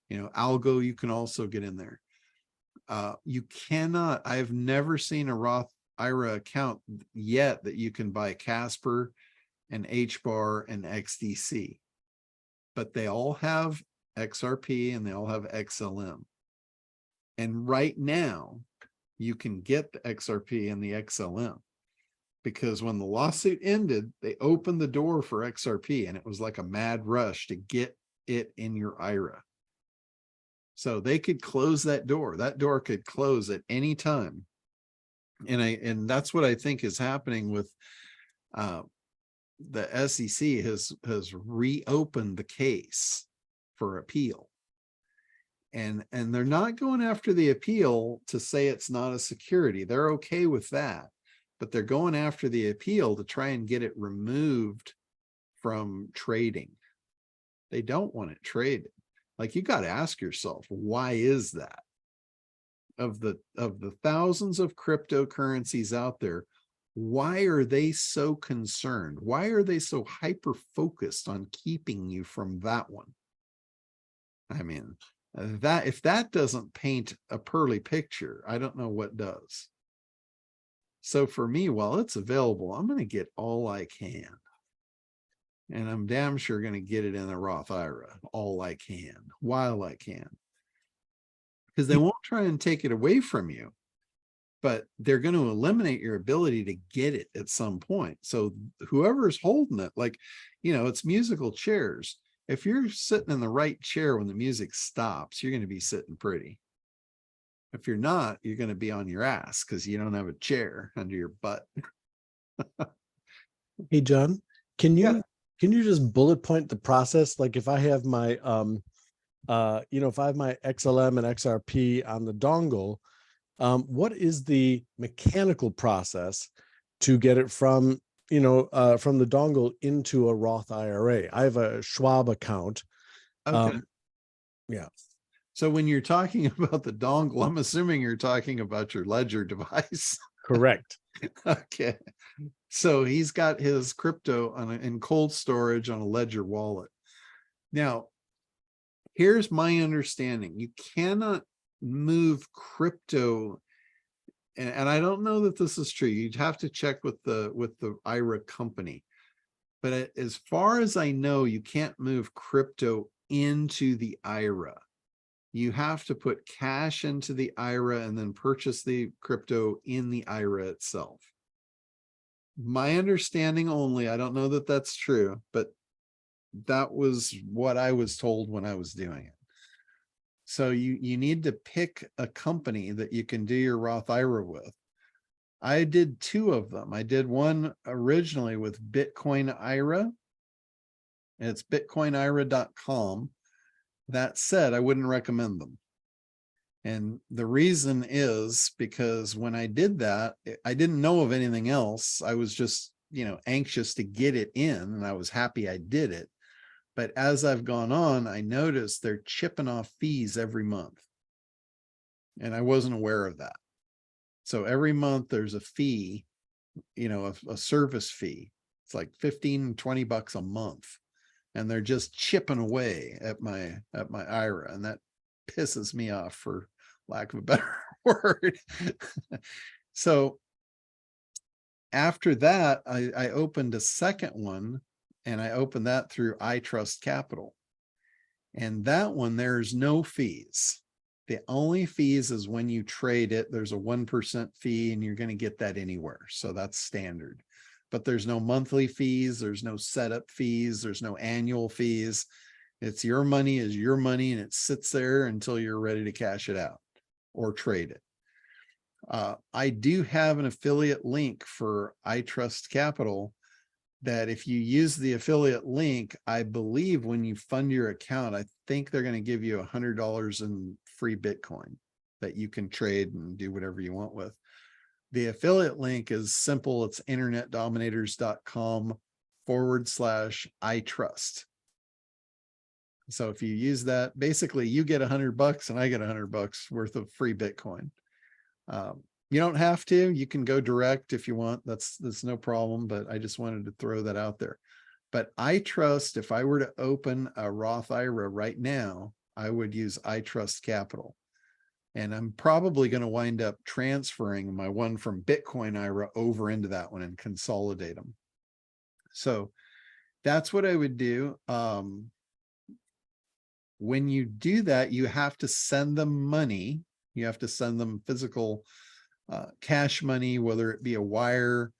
You know, algo you can also get in there. You cannot, I've never seen a Roth IRA account yet that you can buy Casper and HBAR and XDC, but they all have XRP and they all have XLM. And right now you can get the XRP and the XLM because when the lawsuit ended, they opened the door for XRP and it was like a mad rush to get it in your IRA. So they could close that door. That door could close at any time. And that's what I think is happening with the SEC has reopened the case for appeal. And they're not going after the appeal to say it's not a security. They're okay with that, but they're going after the appeal to try and get it removed from trading. They don't want it traded. Like, you got to ask yourself, why is that? Of the thousands of cryptocurrencies out there, why are they so concerned? Why are they so hyper focused on keeping you from that one? I mean, that if that doesn't paint a pearly picture, I don't know what does. So for me, while it's available, I'm going to get all I can. And I'm damn sure going to get it in a Roth IRA, all I can, while I can. Because they won't try and take it away from you, but they're going to eliminate your ability to get it at some point. So whoever's holding it, like, you know, it's musical chairs. If you're sitting in the right chair when the music stops, you're going to be sitting pretty. If you're not, you're going to be on your ass because you don't have a chair under your butt. Hey, John, can you just bullet point the process? Like, if I have my if I have my XLM and XRP on the dongle, what is the mechanical process to get it from from the dongle into a Roth IRA? I have a Schwab account. Okay. Yeah. So when you're talking about the dongle, I'm assuming you're talking about your Ledger device. Correct. Okay. So he's got his crypto in cold storage on a Ledger wallet. Now, here's my understanding. You cannot move crypto, and I don't know that this is true. You'd have to check with the IRA company. But as far as I know, you can't move crypto into the IRA. You have to put cash into the IRA and then purchase the crypto in the IRA itself. My understanding only, I don't know that that's true, but that was what I was told when I was doing it. So you need to pick a company that you can do your Roth IRA with. I did 2 of them. I did one originally with Bitcoin IRA, and it's bitcoinira.com. That said, I wouldn't recommend them. And the reason is because when I did that, I didn't know of anything else. I was just, anxious to get it in, and I was happy I did it. But as I've gone on, I noticed they're chipping off fees every month. And I wasn't aware of that. So every month there's a fee, a service fee. It's like $15, $20 a month. and they're just chipping away at my IRA, and that pisses me off, for lack of a better word. So after that, I opened a second one, and I opened that through iTrust Capital. And that one, there's no fees. The only fees is when you trade it, there's a 1% fee, and you're going to get that anywhere. So that's standard. But there's no monthly fees, there's no setup fees, there's no annual fees. It's your money is your money, and it sits there until you're ready to cash it out or trade it. I do have an affiliate link for iTrust Capital that if you use the affiliate link, I believe when you fund your account, I think they're going to give you $100 in free Bitcoin that you can trade and do whatever you want with. The affiliate link is simple. It's internetdominators.com/iTrust. So if you use that, basically you get $100 and I get $100 worth of free Bitcoin. You don't have to, you can go direct if you want. That's no problem, but I just wanted to throw that out there. But iTrust, if I were to open a Roth IRA right now, I would use iTrust Capital. And I'm probably going to wind up transferring my one from Bitcoin IRA over into that one and consolidate them. So that's what I would do. When you do that, you have to send them money. You have to send them physical cash money, whether it be a wire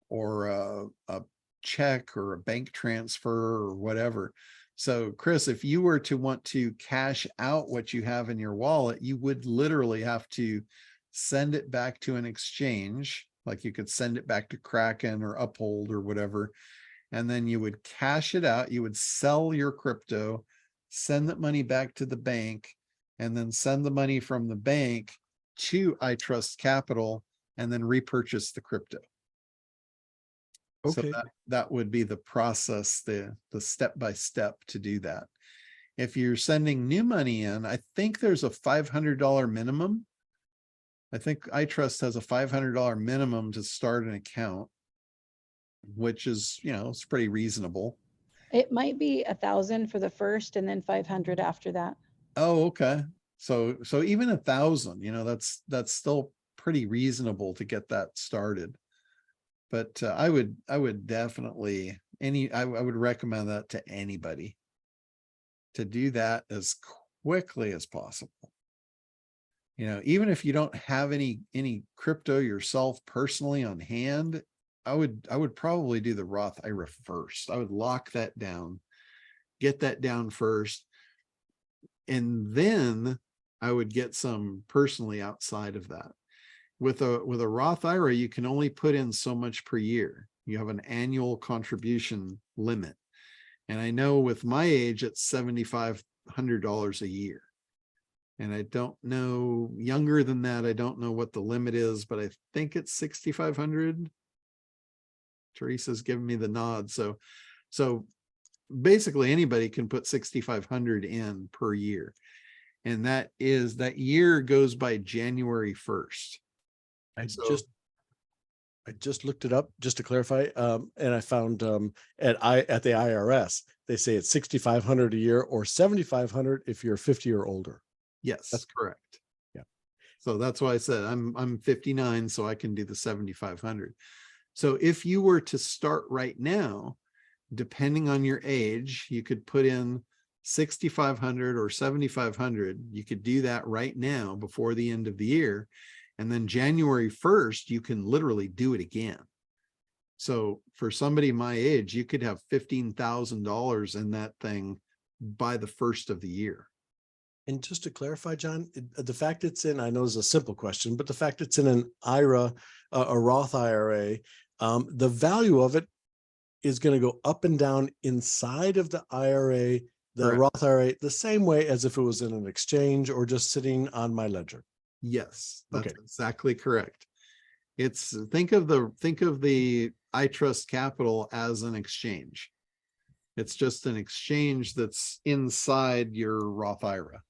or a check or a bank transfer or whatever. So Chris, if you were to want to cash out what you have in your wallet, you would literally have to send it back to an exchange. Like you could send it back to Kraken or Uphold or whatever, and then you would cash it out. You would sell your crypto, send that money back to the bank, and then send the money from the bank to iTrust Capital, and then repurchase the crypto. Okay. So that would be the process, the step-by-step to do that. If you're sending new money in, I think there's a $500 minimum. I think iTrust has a $500 minimum to start an account, which is, it's pretty reasonable. It might be 1,000 for the first and then 500 after that. Oh, okay. So even 1,000, that's still pretty reasonable to get that started. But I would definitely I would recommend that to anybody, to do that as quickly as possible. Even if you don't have any crypto yourself personally on hand, I would probably do the Roth IRA first. I would lock that down, get that down first, and then I would get some personally outside of that. With a Roth IRA, you can only put in so much per year. You have an annual contribution limit. And I know with my age, it's $7,500 a year. And I don't know, younger than that, I don't know what the limit is, but I think it's 6,500. Teresa's giving me the nod. So basically anybody can put 6,500 in per year. And that year goes by January 1st. I just looked it up just to clarify, and I found at the IRS they say it's 6,500 a year or 7,500 if you're 50 or older. Yes, that's correct. Yeah. So that's why I said I'm 59, so I can do the 7,500. So if you were to start right now, depending on your age, you could put in 6,500 or 7,500. You could do that right now before the end of the year. And then January 1st, you can literally do it again. So for somebody my age, you could have $15,000 in that thing by the first of the year. And just to clarify, John, the fact it's in, I know it's a simple question, but the fact it's in an IRA, a Roth IRA, the value of it is going to go up and down inside of the IRA, the Correct. Roth IRA, the same way as if it was in an exchange or just sitting on my ledger. Yes, that's okay. Exactly correct. It's think of the iTrust Capital as an exchange. It's just an exchange that's inside your Roth IRA.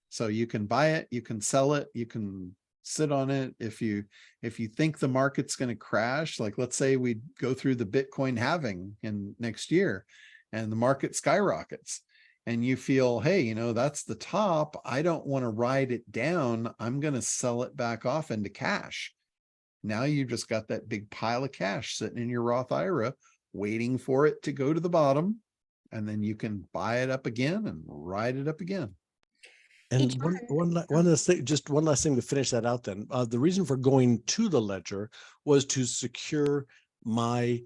So you can buy it, you can sell it, you can sit on it. If you think the market's going to crash, like let's say we go through the Bitcoin halving in next year, and the market skyrockets and you feel, hey, you know, that's the top. I don't want to ride it down. I'm going to sell it back off into cash. Now you've just got that big pile of cash sitting in your Roth IRA, waiting for it to go to the bottom. And then you can buy it up again and ride it up again. And Each one last thing, just one last thing to finish that out then. The reason for going to the ledger was to secure my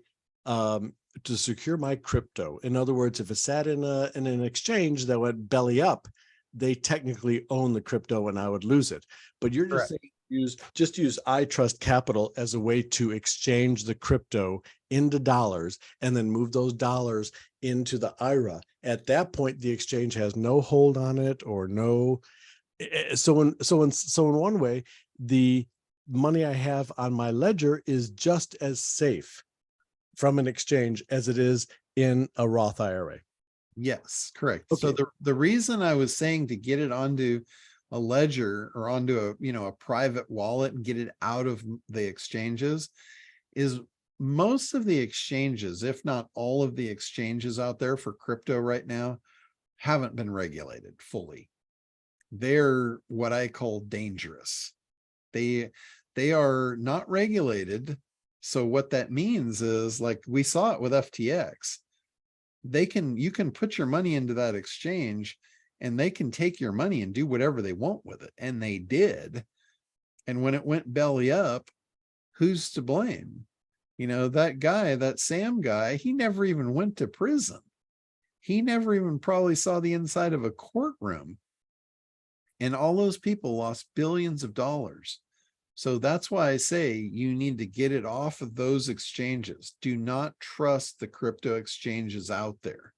crypto. In other words, if it sat in an exchange that went belly up, they technically own the crypto and I would lose it. But you're just saying use I Trust Capital as a way to exchange the crypto into dollars and then move those dollars into the IRA. At that point, the exchange has no hold on it or no. So in one way, the money I have on my ledger is just as safe from an exchange as it is in a Roth IRA. Yes, correct. Okay. So the reason I was saying to get it onto a ledger or onto a, you know, a private wallet and get it out of the exchanges is most of the exchanges, if not all of the exchanges out there for crypto right now, haven't been regulated fully. They're what I call dangerous. They are not regulated. So what that means is, like we saw it with FTX, you can put your money into that exchange and they can take your money and do whatever they want with it. And they did. And when it went belly up, who's to blame? You know, that guy, that Sam guy, he never even went to prison. He never even probably saw the inside of a courtroom. And all those people lost billions of dollars. So that's why I say you need to get it off of those exchanges. Do not trust the crypto exchanges out there.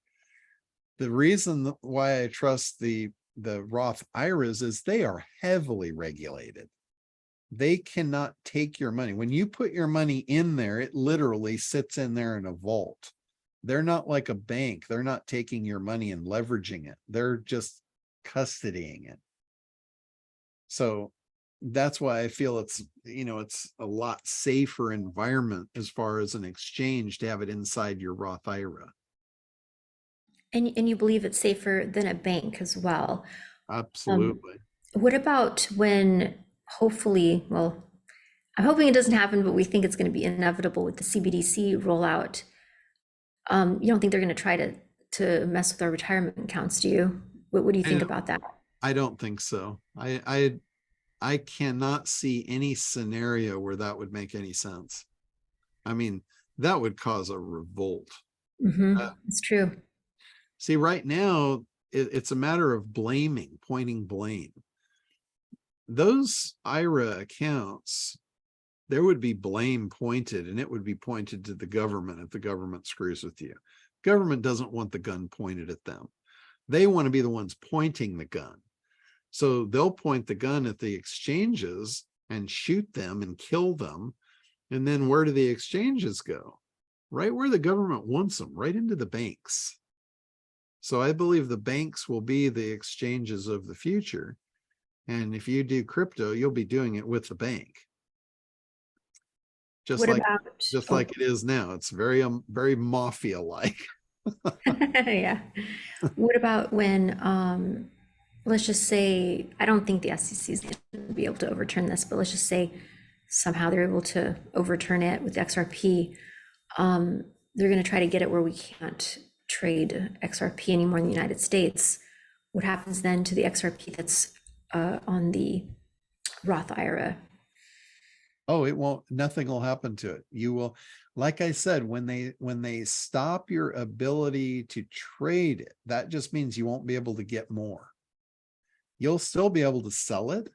The reason why I trust the Roth IRAs is they are heavily regulated. They cannot take your money. When you put your money in there, it literally sits in there in a vault. They're not like a bank. They're not taking your money and leveraging it. They're just custodying it. So that's why I feel it's, you know, it's a lot safer environment as far as an exchange to have it inside your Roth IRA. And you believe it's safer than a bank as well. Absolutely. What about when hopefully, well, I'm hoping it doesn't happen, but we think it's going to be inevitable with the CBDC rollout. You don't think they're going to try to mess with our retirement accounts, do you? What do you think about that? I don't think so. I cannot see any scenario where that would make any sense. I mean, that would cause a revolt. It's true. See, right now, it's a matter of pointing blame. Those IRA accounts, there would be blame pointed, and it would be pointed to the government if the government screws with you. Government doesn't want the gun pointed at them. They want to be the ones pointing the gun. So they'll point the gun at the exchanges and shoot them and kill them. And then where do the exchanges go? Right where the government wants them, right into the banks. So I believe the banks will be the exchanges of the future. And if you do crypto, you'll be doing it with the bank. Just like it is now. It's very, very mafia-like. Yeah. What about when, let's just say, I don't think the SEC is going to be able to overturn this, but let's just say somehow they're able to overturn it with XRP. They're going to try to get it where we can't trade XRP anymore in the United States. What happens then to the XRP that's on the Roth IRA? Oh, it won't, nothing will happen to it. You will, like I said, when they stop your ability to trade it, that just means you won't be able to get more. You'll still be able to sell it.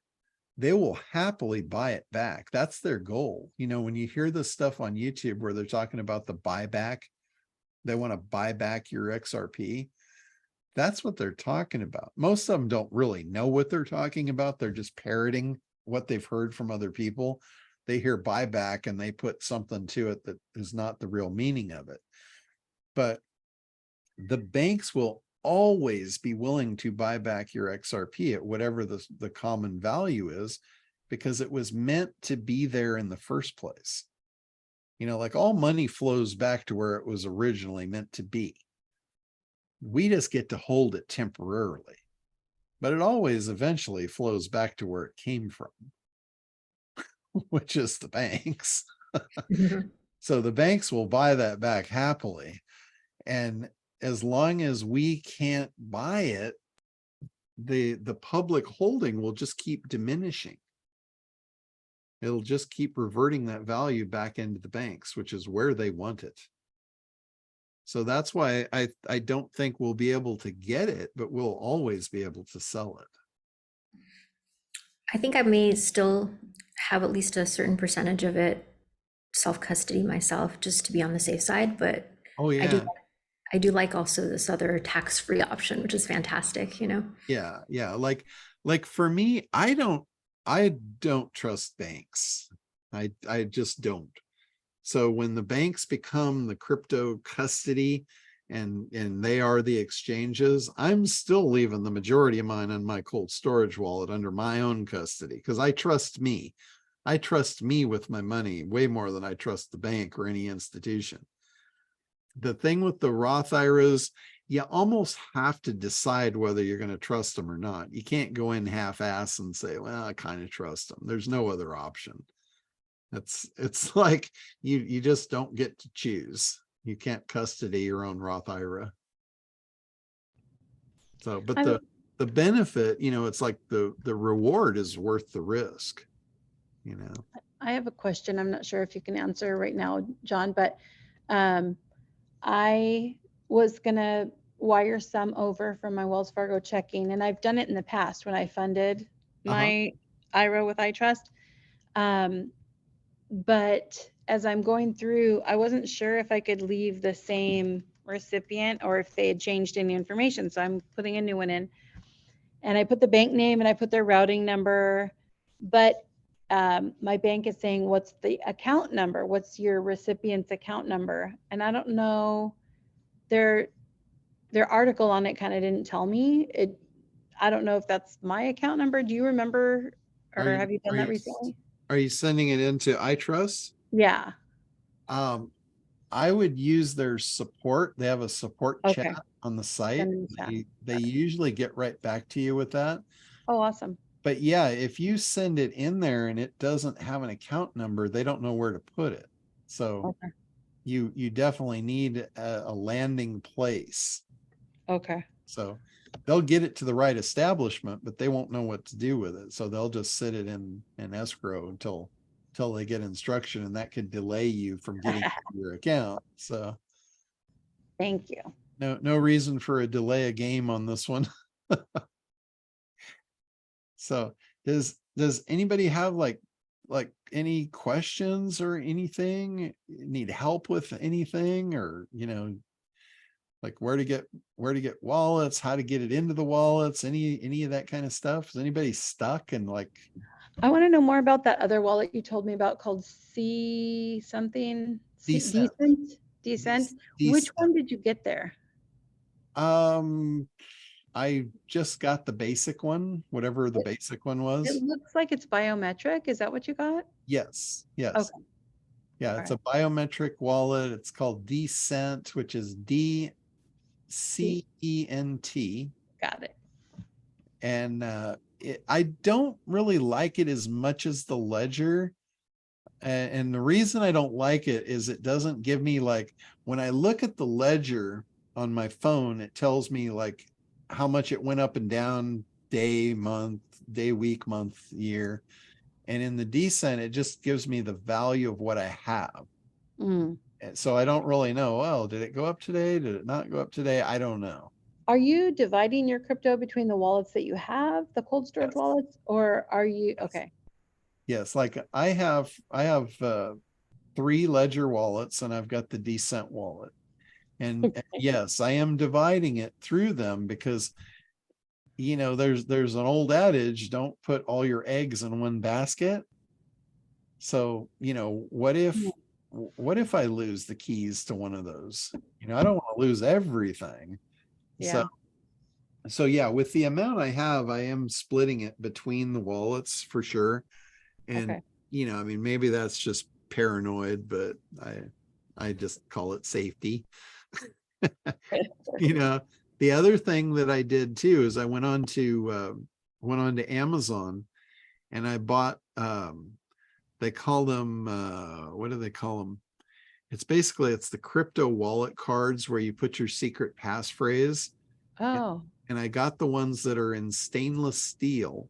They will happily buy it back. That's their goal. You know, when you hear this stuff on YouTube where they're talking about the buyback, they want to buy back your XRP. That's what they're talking about. Most of them don't really know what they're talking about. They're just parroting what they've heard from other people. They hear buyback and they put something to it that is not the real meaning of it. But the banks will always be willing to buy back your XRP at whatever the common value is, because it was meant to be there in the first place. You know, like all money flows back to where it was originally meant to be. We just get to hold it temporarily, but it always eventually flows back to where it came from, which is the banks. So the banks will buy that back happily. And as long as we can't buy it, the public holding will just keep diminishing. It'll just keep reverting that value back into the banks, which is where they want it. So that's why I don't think we'll be able to get it, but we'll always be able to sell it. I think I may still have at least a certain percentage of it self-custody myself, just to be on the safe side, but Oh I yeah. do like also this other tax-free option, which is fantastic, you know? Yeah. Yeah. Like for me, I don't trust banks. I just don't. So when the banks become the crypto custody and they are the exchanges, I'm still leaving the majority of mine on my cold storage wallet under my own custody, because I trust me. I trust me with my money way more than I trust the bank or any institution. The thing with the Roth IRAs, you almost have to decide whether you're going to trust them or not. You can't go in half-ass and say, well, I kind of trust them. There's no other option. It's like you just don't get to choose. You can't custody your own Roth IRA. So, but the benefit, it's like the reward is worth the risk, I have a question. I'm not sure if you can answer right now, John, but I was gonna wire some over from my Wells Fargo checking, and I've done it in the past when I funded my IRA with iTrust. But as I'm going through, I wasn't sure if I could leave the same recipient or if they had changed any information. So I'm putting a new one in, and I put the bank name and I put their routing number, but my bank is saying, what's the account number? What's your recipient's account number? And I don't know, their article on it kind of didn't tell me. I don't know if that's my account number. Do you remember, or have you done that recently? Are you sending it into iTrust? Yeah. I would use their support. They have a support Okay. chat on the site. Send in the chat. They usually get right back to you with that. Oh, awesome. But yeah, if you send it in there and it doesn't have an account number, they don't know where to put it. So Okay. you definitely need a landing place. Okay. So they'll get it to the right establishment, but they won't know what to do with it. So they'll just sit it in escrow until they get instruction, and that could delay you from getting your account. So Thank you. no reason for a delay a game on this one. So does anybody have like any questions or anything? Need help with anything, or like where to get wallets, how to get it into the wallets, any of that kind of stuff? Is anybody stuck and like? I want to know more about that other wallet you told me about called C something. Decent. Decent. Which one did you get there? I just got the basic one, whatever the basic one was. It looks like it's biometric. Is that what you got? Yes. Okay. Yeah, it's a biometric wallet. It's called Decent, which is DCENT. Got it. And I don't really like it as much as the Ledger. And the reason I don't like it is it doesn't give me, like, when I look at the Ledger on my phone, it tells me like how much it went up and down day, month, day, week, month, year. And in the Decent, it just gives me the value of what I have. And so I don't really know, well, did it go up today? Did it not go up today? I don't know. Are you dividing your crypto between the wallets that you have, the cold storage wallets, or are you, okay. Yes, like I have 3 Ledger wallets, and I've got the Decent wallet. And yes, I am dividing it through them because there's an old adage, don't put all your eggs in one basket. So, what if I lose the keys to one of those? I don't want to lose everything. Yeah. So yeah, with the amount I have, I am splitting it between the wallets for sure. And Okay. I mean, maybe that's just paranoid, but I just call it safety. The other thing that I did too is I went on to Amazon and I bought they call them what do they call them? It's the crypto wallet cards where you put your secret passphrase. Oh, And I got the ones that are in stainless steel.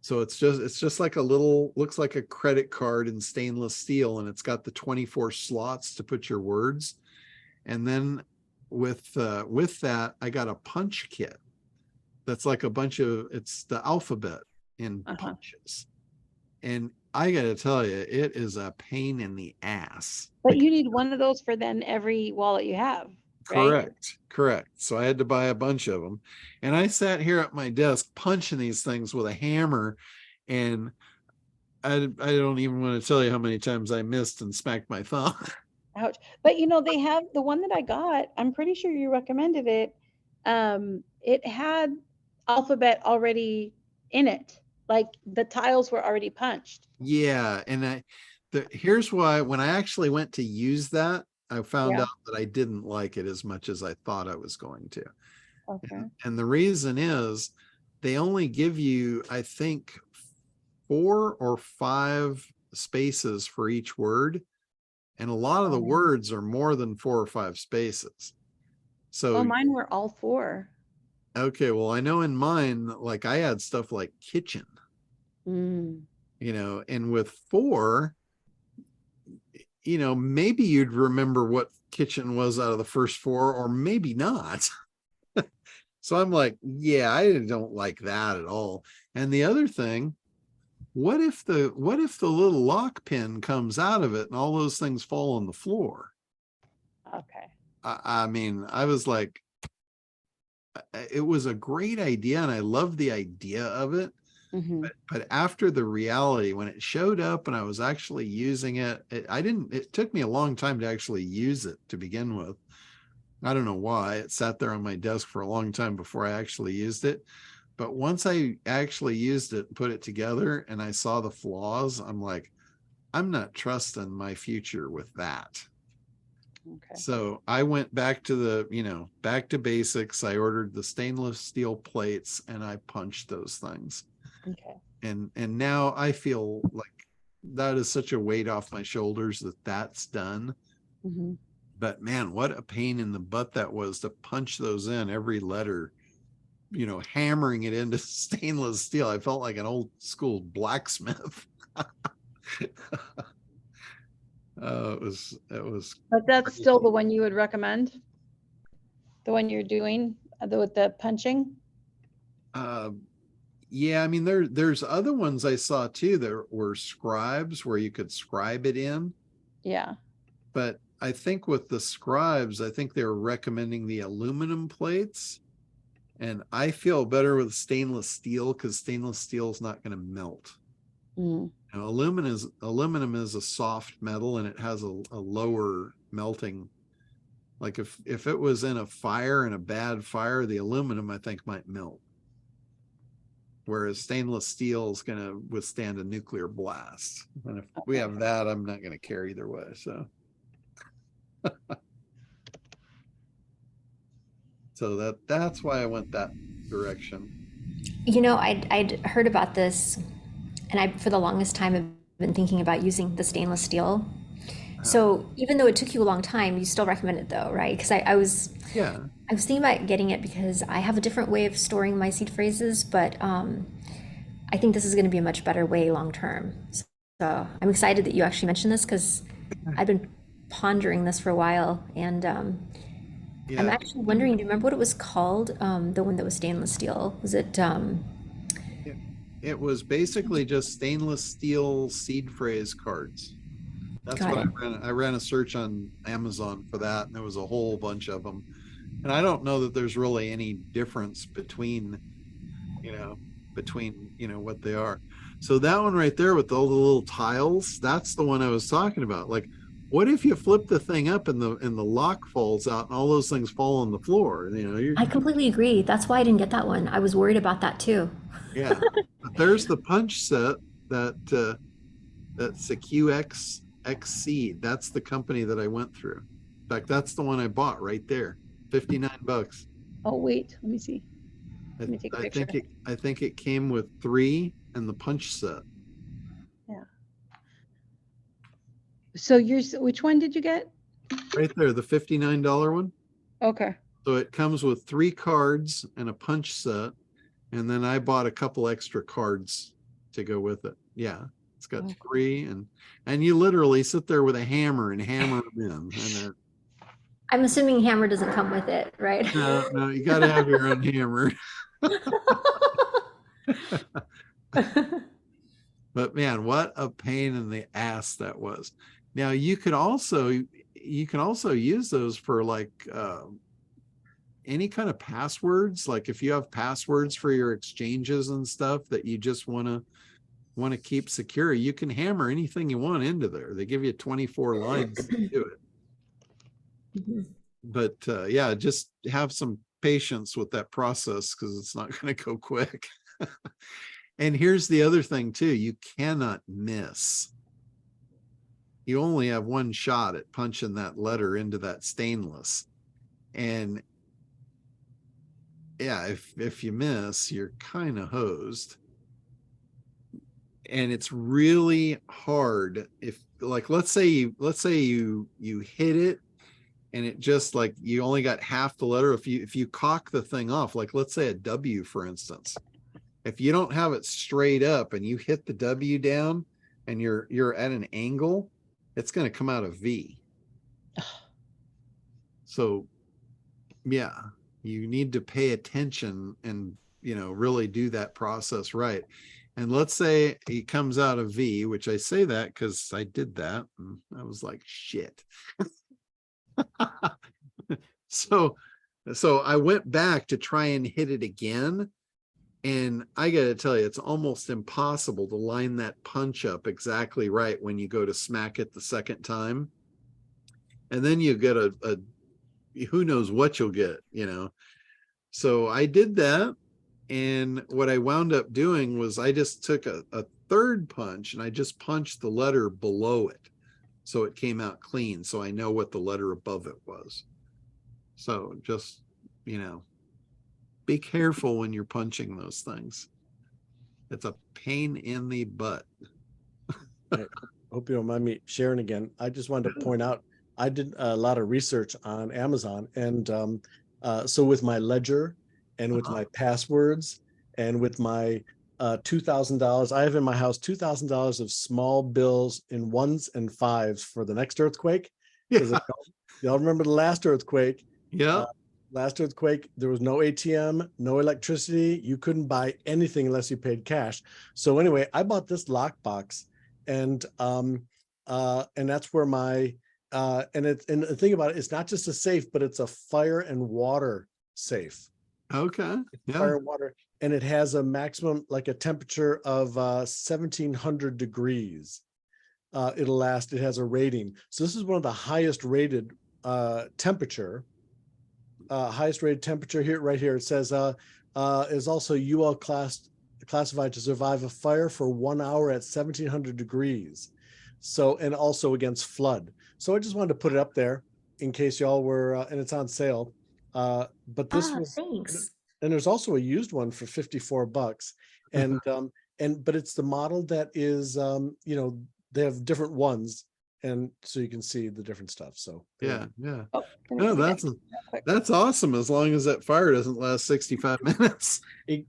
So it's just like a little, looks like a credit card in stainless steel, and it's got the 24 slots to put your words. And then with that, I got a punch kit. That's like a bunch of, it's the alphabet in punches. And I got to tell you, it is a pain in the ass. but you need one of those for then every wallet you have, right? Correct. So I had to buy a bunch of them. And I sat here at my desk punching these things with a hammer. And I don't even want to tell you how many times I missed and smacked my thumb. Ouch. But you know, they have the one that I got, I'm pretty sure you recommended it. It had alphabet already in it. Like the tiles were already punched. Yeah. And here's why, when I actually went to use that, I found out that I didn't like it as much as I thought I was going to. Okay. And the reason is they only give you, I think, 4 or 5 spaces for each word. And a lot of the words are more than 4 or 5 spaces. So Well, mine were all 4. okay, well, I know in mine, like I had stuff like kitchen, you know, and with 4, you know, maybe you'd remember what kitchen was out of the first 4, or maybe not. So I'm like, yeah, I don't like that at all. And the other thing, what if the little lock pin comes out of it and all those things fall on the floor? Okay. I mean, I was like, it was a great idea and I love the idea of it. But after the reality, when it showed up and I was actually using it, it took me a long time to actually use it to begin with. I don't know why. It sat there on my desk for a long time before I actually used it. But once I actually used it, put it together, and I saw the flaws, I'm like, I'm not trusting my future with that. Okay. So I went back to back to basics. I ordered the stainless steel plates and I punched those things. Okay. And now I feel like that is such a weight off my shoulders that that's done. But man, what a pain in the butt that was to punch those in, every letter, you know, hammering it into stainless steel. I felt like an old school blacksmith. It was. But that's crazy. still the one you would recommend? The one you're doing with the punching? Yeah, I mean, there's other ones I saw too. There were scribes where you could scribe it in. Yeah. But I think with the scribes, I think they were recommending the aluminum plates. And I feel better with stainless steel because stainless steel is not going to melt. Now, aluminum is a soft metal and it has a lower melting. Like if it was in a fire, in a bad fire, the aluminum I think might melt. Whereas stainless steel is going to withstand a nuclear blast. And if we have that, I'm not going to care either way. So. So that's why I went that direction. You know, I'd heard about this, and I, for the longest time, have been thinking about using the stainless steel. So even though it took you a long time, you still recommend it though, right? Because I was thinking about getting it because I have a different way of storing my seed phrases, but I think this is going to be a much better way long term. So I'm excited that you actually mentioned this because I've been pondering this for a while, and I'm actually wondering, do you remember what it was called? The one that was stainless steel. Was it? It was basically just stainless steel seed phrase cards. That's what I ran. I ran a search on Amazon for that, and there was a whole bunch of them. And I don't know that there's really any difference between what they are. So that one right there with all the little tiles, that's the one I was talking about. Like, what if you flip the thing up and the lock falls out and all those things fall on the floor? You know, I completely agree. That's why I didn't get that one. I was worried about that too. Yeah, but there's the punch set that's a QXXC. That's the company that I went through. In fact, that's the one I bought right there. $59. Oh, wait, let me see. I, Let me take a I picture. think it came with 3 and the punch set. Yeah. So which one did you get? Right there, the $59 one. Okay. So it comes with 3 cards and a punch set. And then I bought a couple extra cards to go with it. Yeah. It's got Oh, 3 and you literally sit there with a hammer and hammer them in. And they're, I'm assuming hammer doesn't come with it, right? no, you got to have your own hammer. But man, what a pain in the ass that was. Now you can also use those for like any kind of passwords. Like if you have passwords for your exchanges and stuff that you just want to keep secure, you can hammer anything you want into there. They give you 24 lines to do it. Mhm. But yeah, just have some patience with that process because it's not going to go quick. And here's the other thing too, you cannot miss. You only have one shot at punching that letter into that stainless. And yeah, if you miss, you're kind of hosed. And it's really hard if, like, let's say you hit it and it just, like, you only got half the letter. If you cock the thing off, like let's say a W, for instance, if you don't have it straight up and you hit the W down and you're at an angle, it's going to come out a V. So yeah, you need to pay attention and, really do that process right. And let's say it comes out a V, which I say that because I did that and I was like, shit. So I went back to try and hit it again. And I got to tell you, it's almost impossible to line that punch up exactly right when you go to smack it the second time. And then you get a who knows what you'll get, So I did that. And what I wound up doing was I just took a third punch and I just punched the letter below it. So it came out clean. So I know what the letter above it was. So just, be careful when you're punching those things. It's a pain in the butt. I hope you don't mind me sharing again. I just wanted to point out, I did a lot of research on Amazon. And so with my ledger and with my passwords and with my $2,000, I have in my house $2,000 of small bills in 1s and 5s for the next earthquake. Because y'all remember the last earthquake. Yeah. Last earthquake, there was no ATM, no electricity. You couldn't buy anything unless you paid cash. So anyway, I bought this lockbox, and that's where my and the thing about it, it's not just a safe, but it's a fire and water safe. Okay. Yeah. Fire and water, and it has a maximum, like a temperature of 1,700 degrees. It'll last. It has a rating. So this is one of the highest rated temperature. Highest rated temperature here, right here. It says is also UL classified to survive a fire for 1 hour at 1,700 degrees. So, and also against flood. So I just wanted to put it up there in case y'all were, and it's on sale. But this was, Thanks. and there's also a used one for $54. And but it's the model that is, they have different ones. And so you can see the different stuff. So yeah. Oh, No, that's awesome. As long as that fire doesn't last 65 minutes.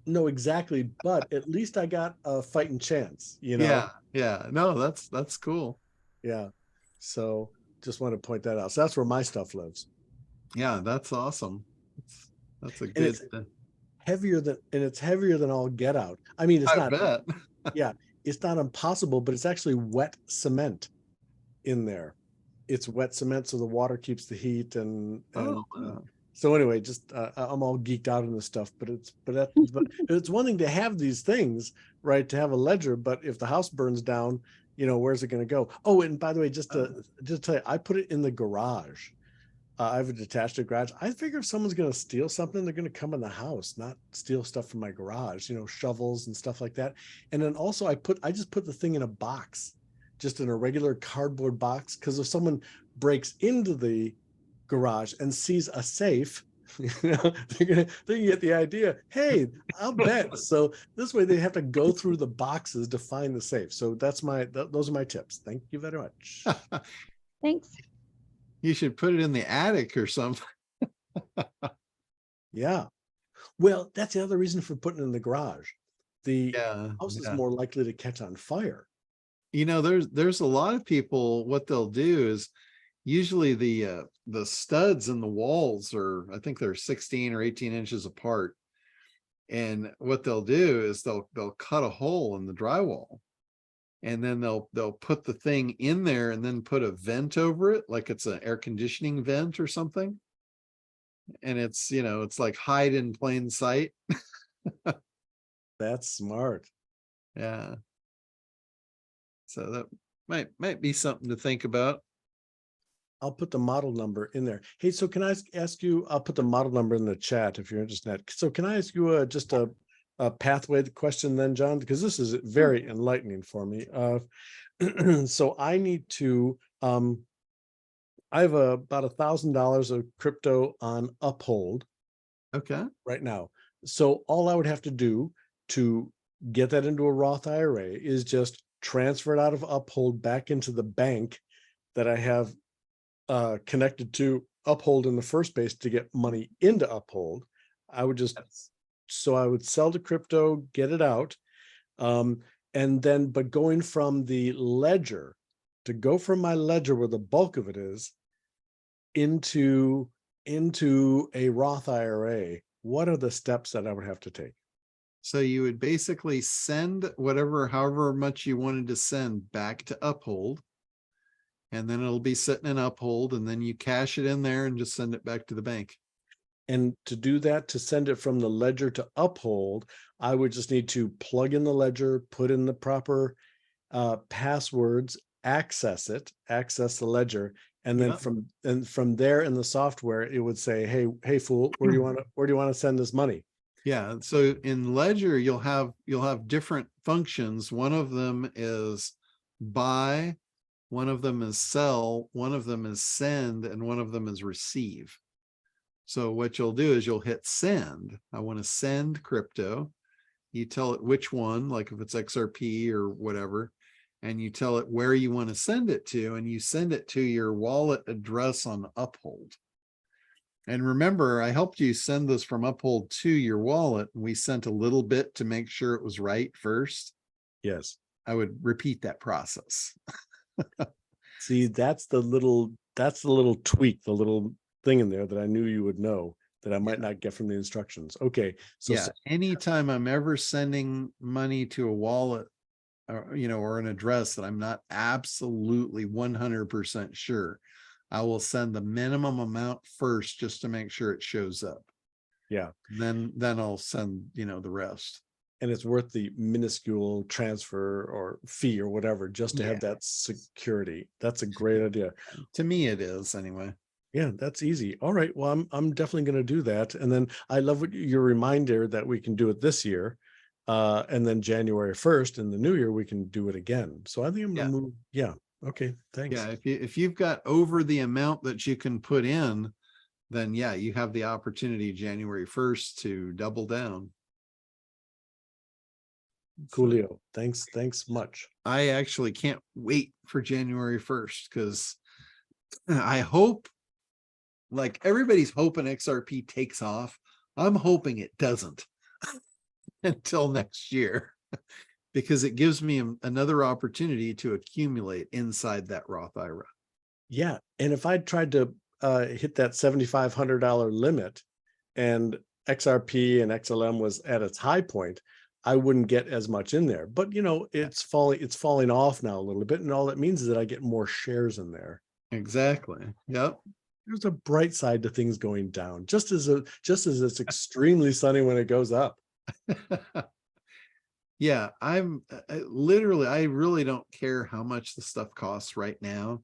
No, exactly. But at least I got a fighting chance, Yeah. No, that's cool. Yeah. So just want to point that out. So that's where my stuff lives. Yeah, that's awesome. That's a And good. it's heavier than all get out. I mean, it's I not. bet. Yeah, it's not impossible, but it's actually wet cement in there. It's wet cement, so the water keeps the heat and Wow. so anyway, just I'm all geeked out on this stuff, but it's one thing to have these things, right? To have a ledger, but if the house burns down, where's it going to go? Oh, and by the way, just to tell you, I put it in the garage. I have a detached garage. I figure if someone's going to steal something, they're going to come in the house, not steal stuff from my garage, shovels and stuff like that. And then also I just put the thing in a box, just in a regular cardboard box, because if someone breaks into the garage and sees a safe, They're gonna get the idea. Hey, I'll bet. So this way they have to go through the boxes to find the safe. So that's those are my tips. Thank you very much. Thanks. You should put it in the attic or something. Yeah. Well, that's the other reason for putting it in the garage. The Yeah, house is yeah. more likely to catch on fire. You know, there's a lot of people, what they'll do is usually the studs in the walls are, I think they're 16 or 18 inches apart. And what they'll do is they'll cut a hole in the drywall. And then they'll put the thing in there and then put a vent over it, like it's an air conditioning vent or something. And it's, you know, it's like hide in plain sight. That's smart. Yeah. So that might be something to think about. I'll put the model number in there. Hey, so can I ask you, I'll put the model number in the chat if you're interested in that. So can I ask you just a pathway question then, John? Because this is very enlightening for me. So I need to, I have about $1,000 of crypto on Uphold Okay. right now. So all I would have to do to get that into a Roth IRA is just transfer it out of Uphold back into the bank that I have connected to Uphold in the first place to get money into Uphold. I would just, so I would sell the crypto, get it out. And then, but going from the ledger, to go from my ledger where the bulk of it is into a Roth IRA, what are the steps that I would have to take? So you would basically send however much you wanted to send back to Uphold. And then it'll be sitting in Uphold, and then you cash it in there and just send it back to the bank. And to do that, to send it from the ledger to Uphold, I would just need to plug in the ledger, put in the proper passwords, access the ledger, and then from there in the software, it would say, hey fool, where do you want to send this money? Yeah. So in Ledger, you'll have different functions. One of them is buy, one of them is sell, one of them is send, and one of them is receive. So what you'll do is you'll hit send. I want to send crypto. You tell it which one, like if it's XRP or whatever, and you tell it where you want to send it to, and you send it to your wallet address on Uphold. And remember, I helped you send this from Uphold to your wallet, and we sent a little bit to make sure it was right first. Yes. I would repeat that process. See, that's the little tweak, the little thing in there that I knew you would know that I might not get from the instructions. Okay. So yeah, anytime I'm ever sending money to a wallet or, you know, or an address that I'm not absolutely 100% sure, I will send the minimum amount first just to make sure it shows up. Yeah. Then I'll send, you know, the rest. And it's worth the minuscule transfer or fee or whatever, just to have that security. That's a great idea. To me, it is anyway. Yeah, that's easy. All right. Well, I'm definitely going to do that. And then I love your reminder that we can do it this year. And then January 1st in the new year, we can do it again. So I think I'm going to move. Yeah. Okay. Thanks. Yeah. If you've got over the amount that you can put in, then yeah, you have the opportunity January 1st to double down. Coolio. Thanks much. I actually can't wait for January 1st because I hope, like everybody's hoping XRP takes off. I'm hoping it doesn't until next year because it gives me another opportunity to accumulate inside that Roth IRA. Yeah. And if I tried to hit that $7,500 limit and XRP and XLM was at its high point, I wouldn't get as much in there. But you know, it's falling off now a little bit, and all that means is that I get more shares in there. Exactly. Yep. There's a bright side to things going down, just as it's extremely sunny when it goes up. Yeah, I really don't care how much the stuff costs right now.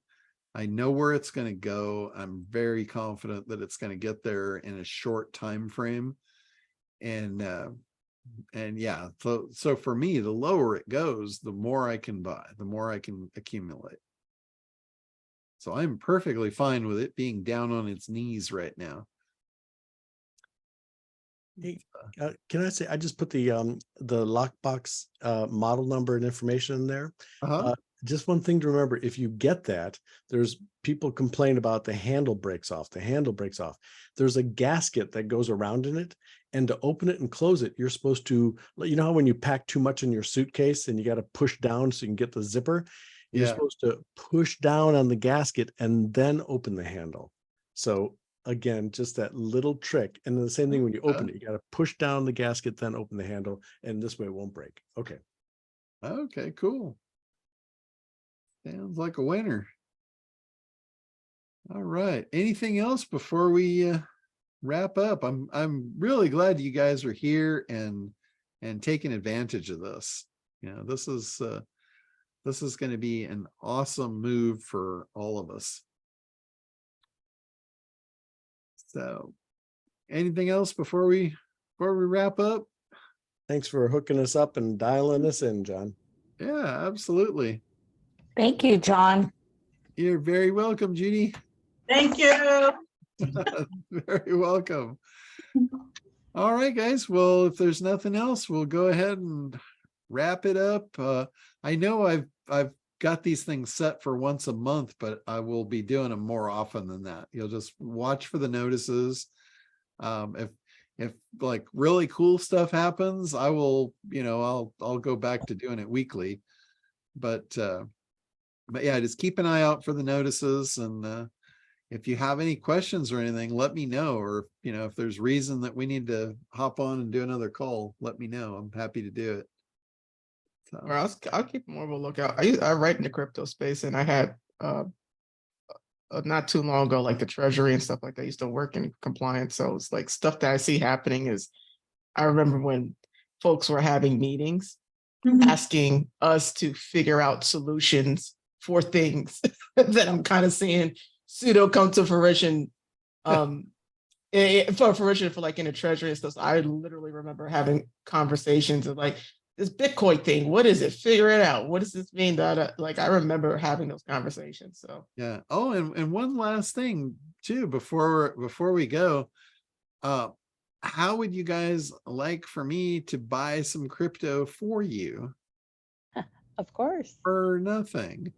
I know where it's going to go. I'm very confident that it's going to get there in a short time frame. And yeah, so for me, the lower it goes, the more I can buy, the more I can accumulate. So I'm perfectly fine with it being down on its knees right now. Hey, can I say, I just put the lockbox model number and information in there. Uh-huh. Just one thing to remember, if you get that, there's people complain about the handle breaks off, There's a gasket that goes around in it. And to open it and close it, you're supposed to, you know how when you pack too much in your suitcase and you got to push down so you can get the zipper? You're Yeah. supposed to push down on the gasket and then open the handle. So again, just that little trick. And then the same thing when you open it, you got to push down the gasket, then open the handle, and this way it won't break. Okay. Okay, cool. Sounds like a winner. All right. Anything else before we wrap up? I'm really glad you guys are here and taking advantage of this. You know, this is going to be an awesome move for all of us. So, anything else before we wrap up? Thanks for hooking us up and dialing us in, John. Yeah, absolutely. Thank you, John. You're very welcome, Judy. Thank you. Very welcome. All right, guys. Well, if there's nothing else, we'll go ahead and wrap it up. I know I've got these things set for once a month, but I will be doing them more often than that. You'll just watch for the notices. If like really cool stuff happens, I will, I'll go back to doing it weekly. But yeah, just keep an eye out for the notices. And if you have any questions or anything, let me know. Or, if there's reason that we need to hop on and do another call, let me know. I'm happy to do it. So. Or I'll keep more of a lookout. I write in the crypto space, and I had not too long ago, like the treasury and stuff like that. I used to work in compliance, so it's like stuff that I see happening is. I remember when folks were having meetings, asking us to figure out solutions for things that I'm kind of seeing pseudo come to fruition. For fruition for like in the treasury and stuff. So I literally remember having conversations of like, this Bitcoin thing, what is it? Figure it out. What does this mean? Like I remember having those conversations. So yeah. Oh, and one last thing too, before we go, how would you guys like for me to buy some crypto for you? Of course. For nothing.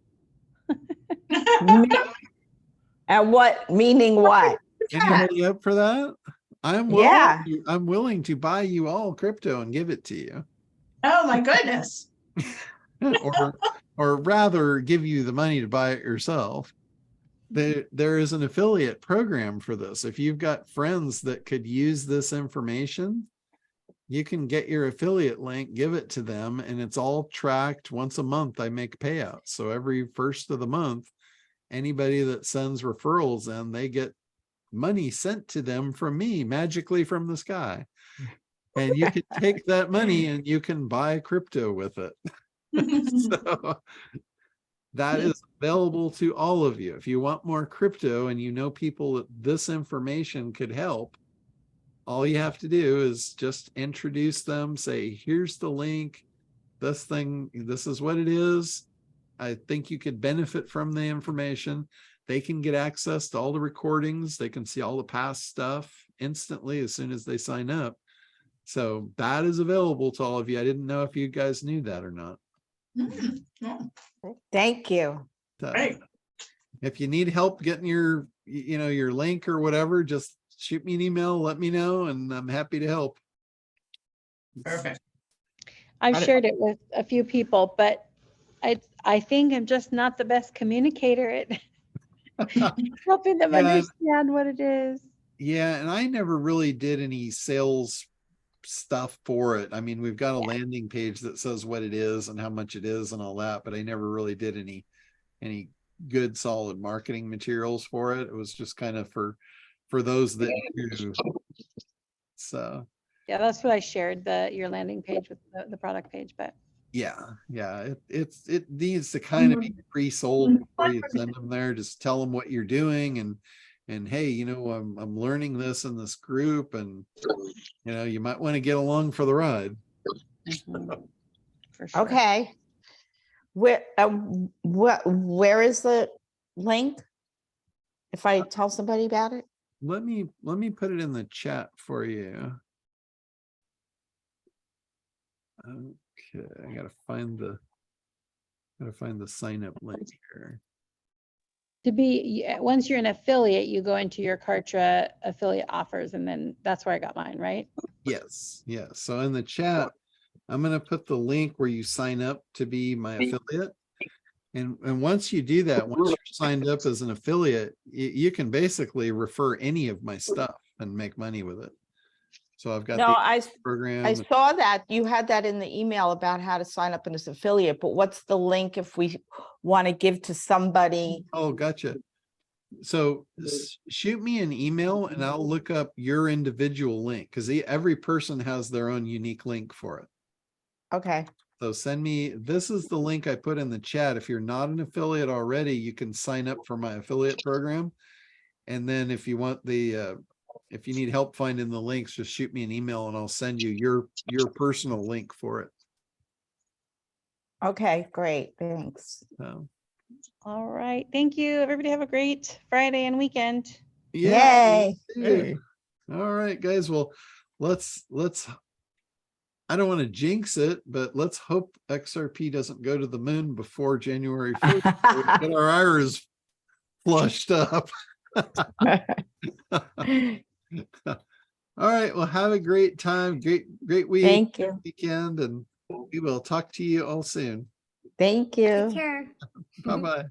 And what, meaning what? Anybody up for that? I'm willing to buy you all crypto and give it to you. Oh my goodness. or rather give you the money to buy it yourself. There is an affiliate program for this. If you've got friends that could use this information, you can get your affiliate link, give it to them, and it's all tracked. Once a month, I make payouts. So every first of the month, anybody that sends referrals in, they get money sent to them from me magically from the sky. And you can take that money and you can buy crypto with it. So that is available to all of you. If you want more crypto and you know people that this information could help, all you have to do is just introduce them, say, here's the link, this thing, this is what it is. I think you could benefit from the information. They can get access to all the recordings. They can see all the past stuff instantly as soon as they sign up. So that is available to all of you. I didn't know if you guys knew that or not. Thank you. So, Right. if you need help getting your link or whatever, just shoot me an email, let me know, and I'm happy to help. Perfect. I've shared it with a few people, but I think I'm just not the best communicator at helping them understand what it is. Yeah, and I never really did any sales stuff for it. I mean, we've got a landing page that says what it is and how much it is and all that, but I never really did any good solid marketing materials for it. It was just kind of for those that do. So yeah, that's what I shared, your landing page with the product page. But yeah, it needs to kind of be pre-sold before you send them there. Just tell them what you're doing and hey, I'm learning this in this group, and you might want to get along for the ride. for sure. Okay. Where is the link? If I tell somebody about it? Let me put it in the chat for you. Okay, I gotta find the sign up link here. To be, once you're an affiliate, you go into your Kartra affiliate offers, and then that's where I got mine, right? Yes, yes. So in the chat, I'm gonna put the link where you sign up to be my affiliate. And once you do that, once you're signed up as an affiliate, you can basically refer any of my stuff and make money with it. So I've got No, the I program. saw that you had that in the email about how to sign up as an affiliate, but what's the link if we want to give to somebody? Oh, gotcha. So shoot me an email and I'll look up your individual link, because every person has their own unique link for it. Okay, So send me, this is the link I put in the chat. If you're not an affiliate already, you can sign up for my affiliate program. And then if you want the, if you need help finding the links, just shoot me an email and I'll send you your personal link for it. okay, great, thanks. So, All right. Thank you. Everybody have a great Friday and weekend. yeah. Yay. you too. Hey. All right, guys. Well, let's, I don't want to jinx it, but let's hope XRP doesn't go to the moon before January 1st. So we get our IRAs flushed up. All right. Well, have a great time. Great week, Thank you, weekend, and we will talk to you all soon. thank Take you. care. Bye-bye.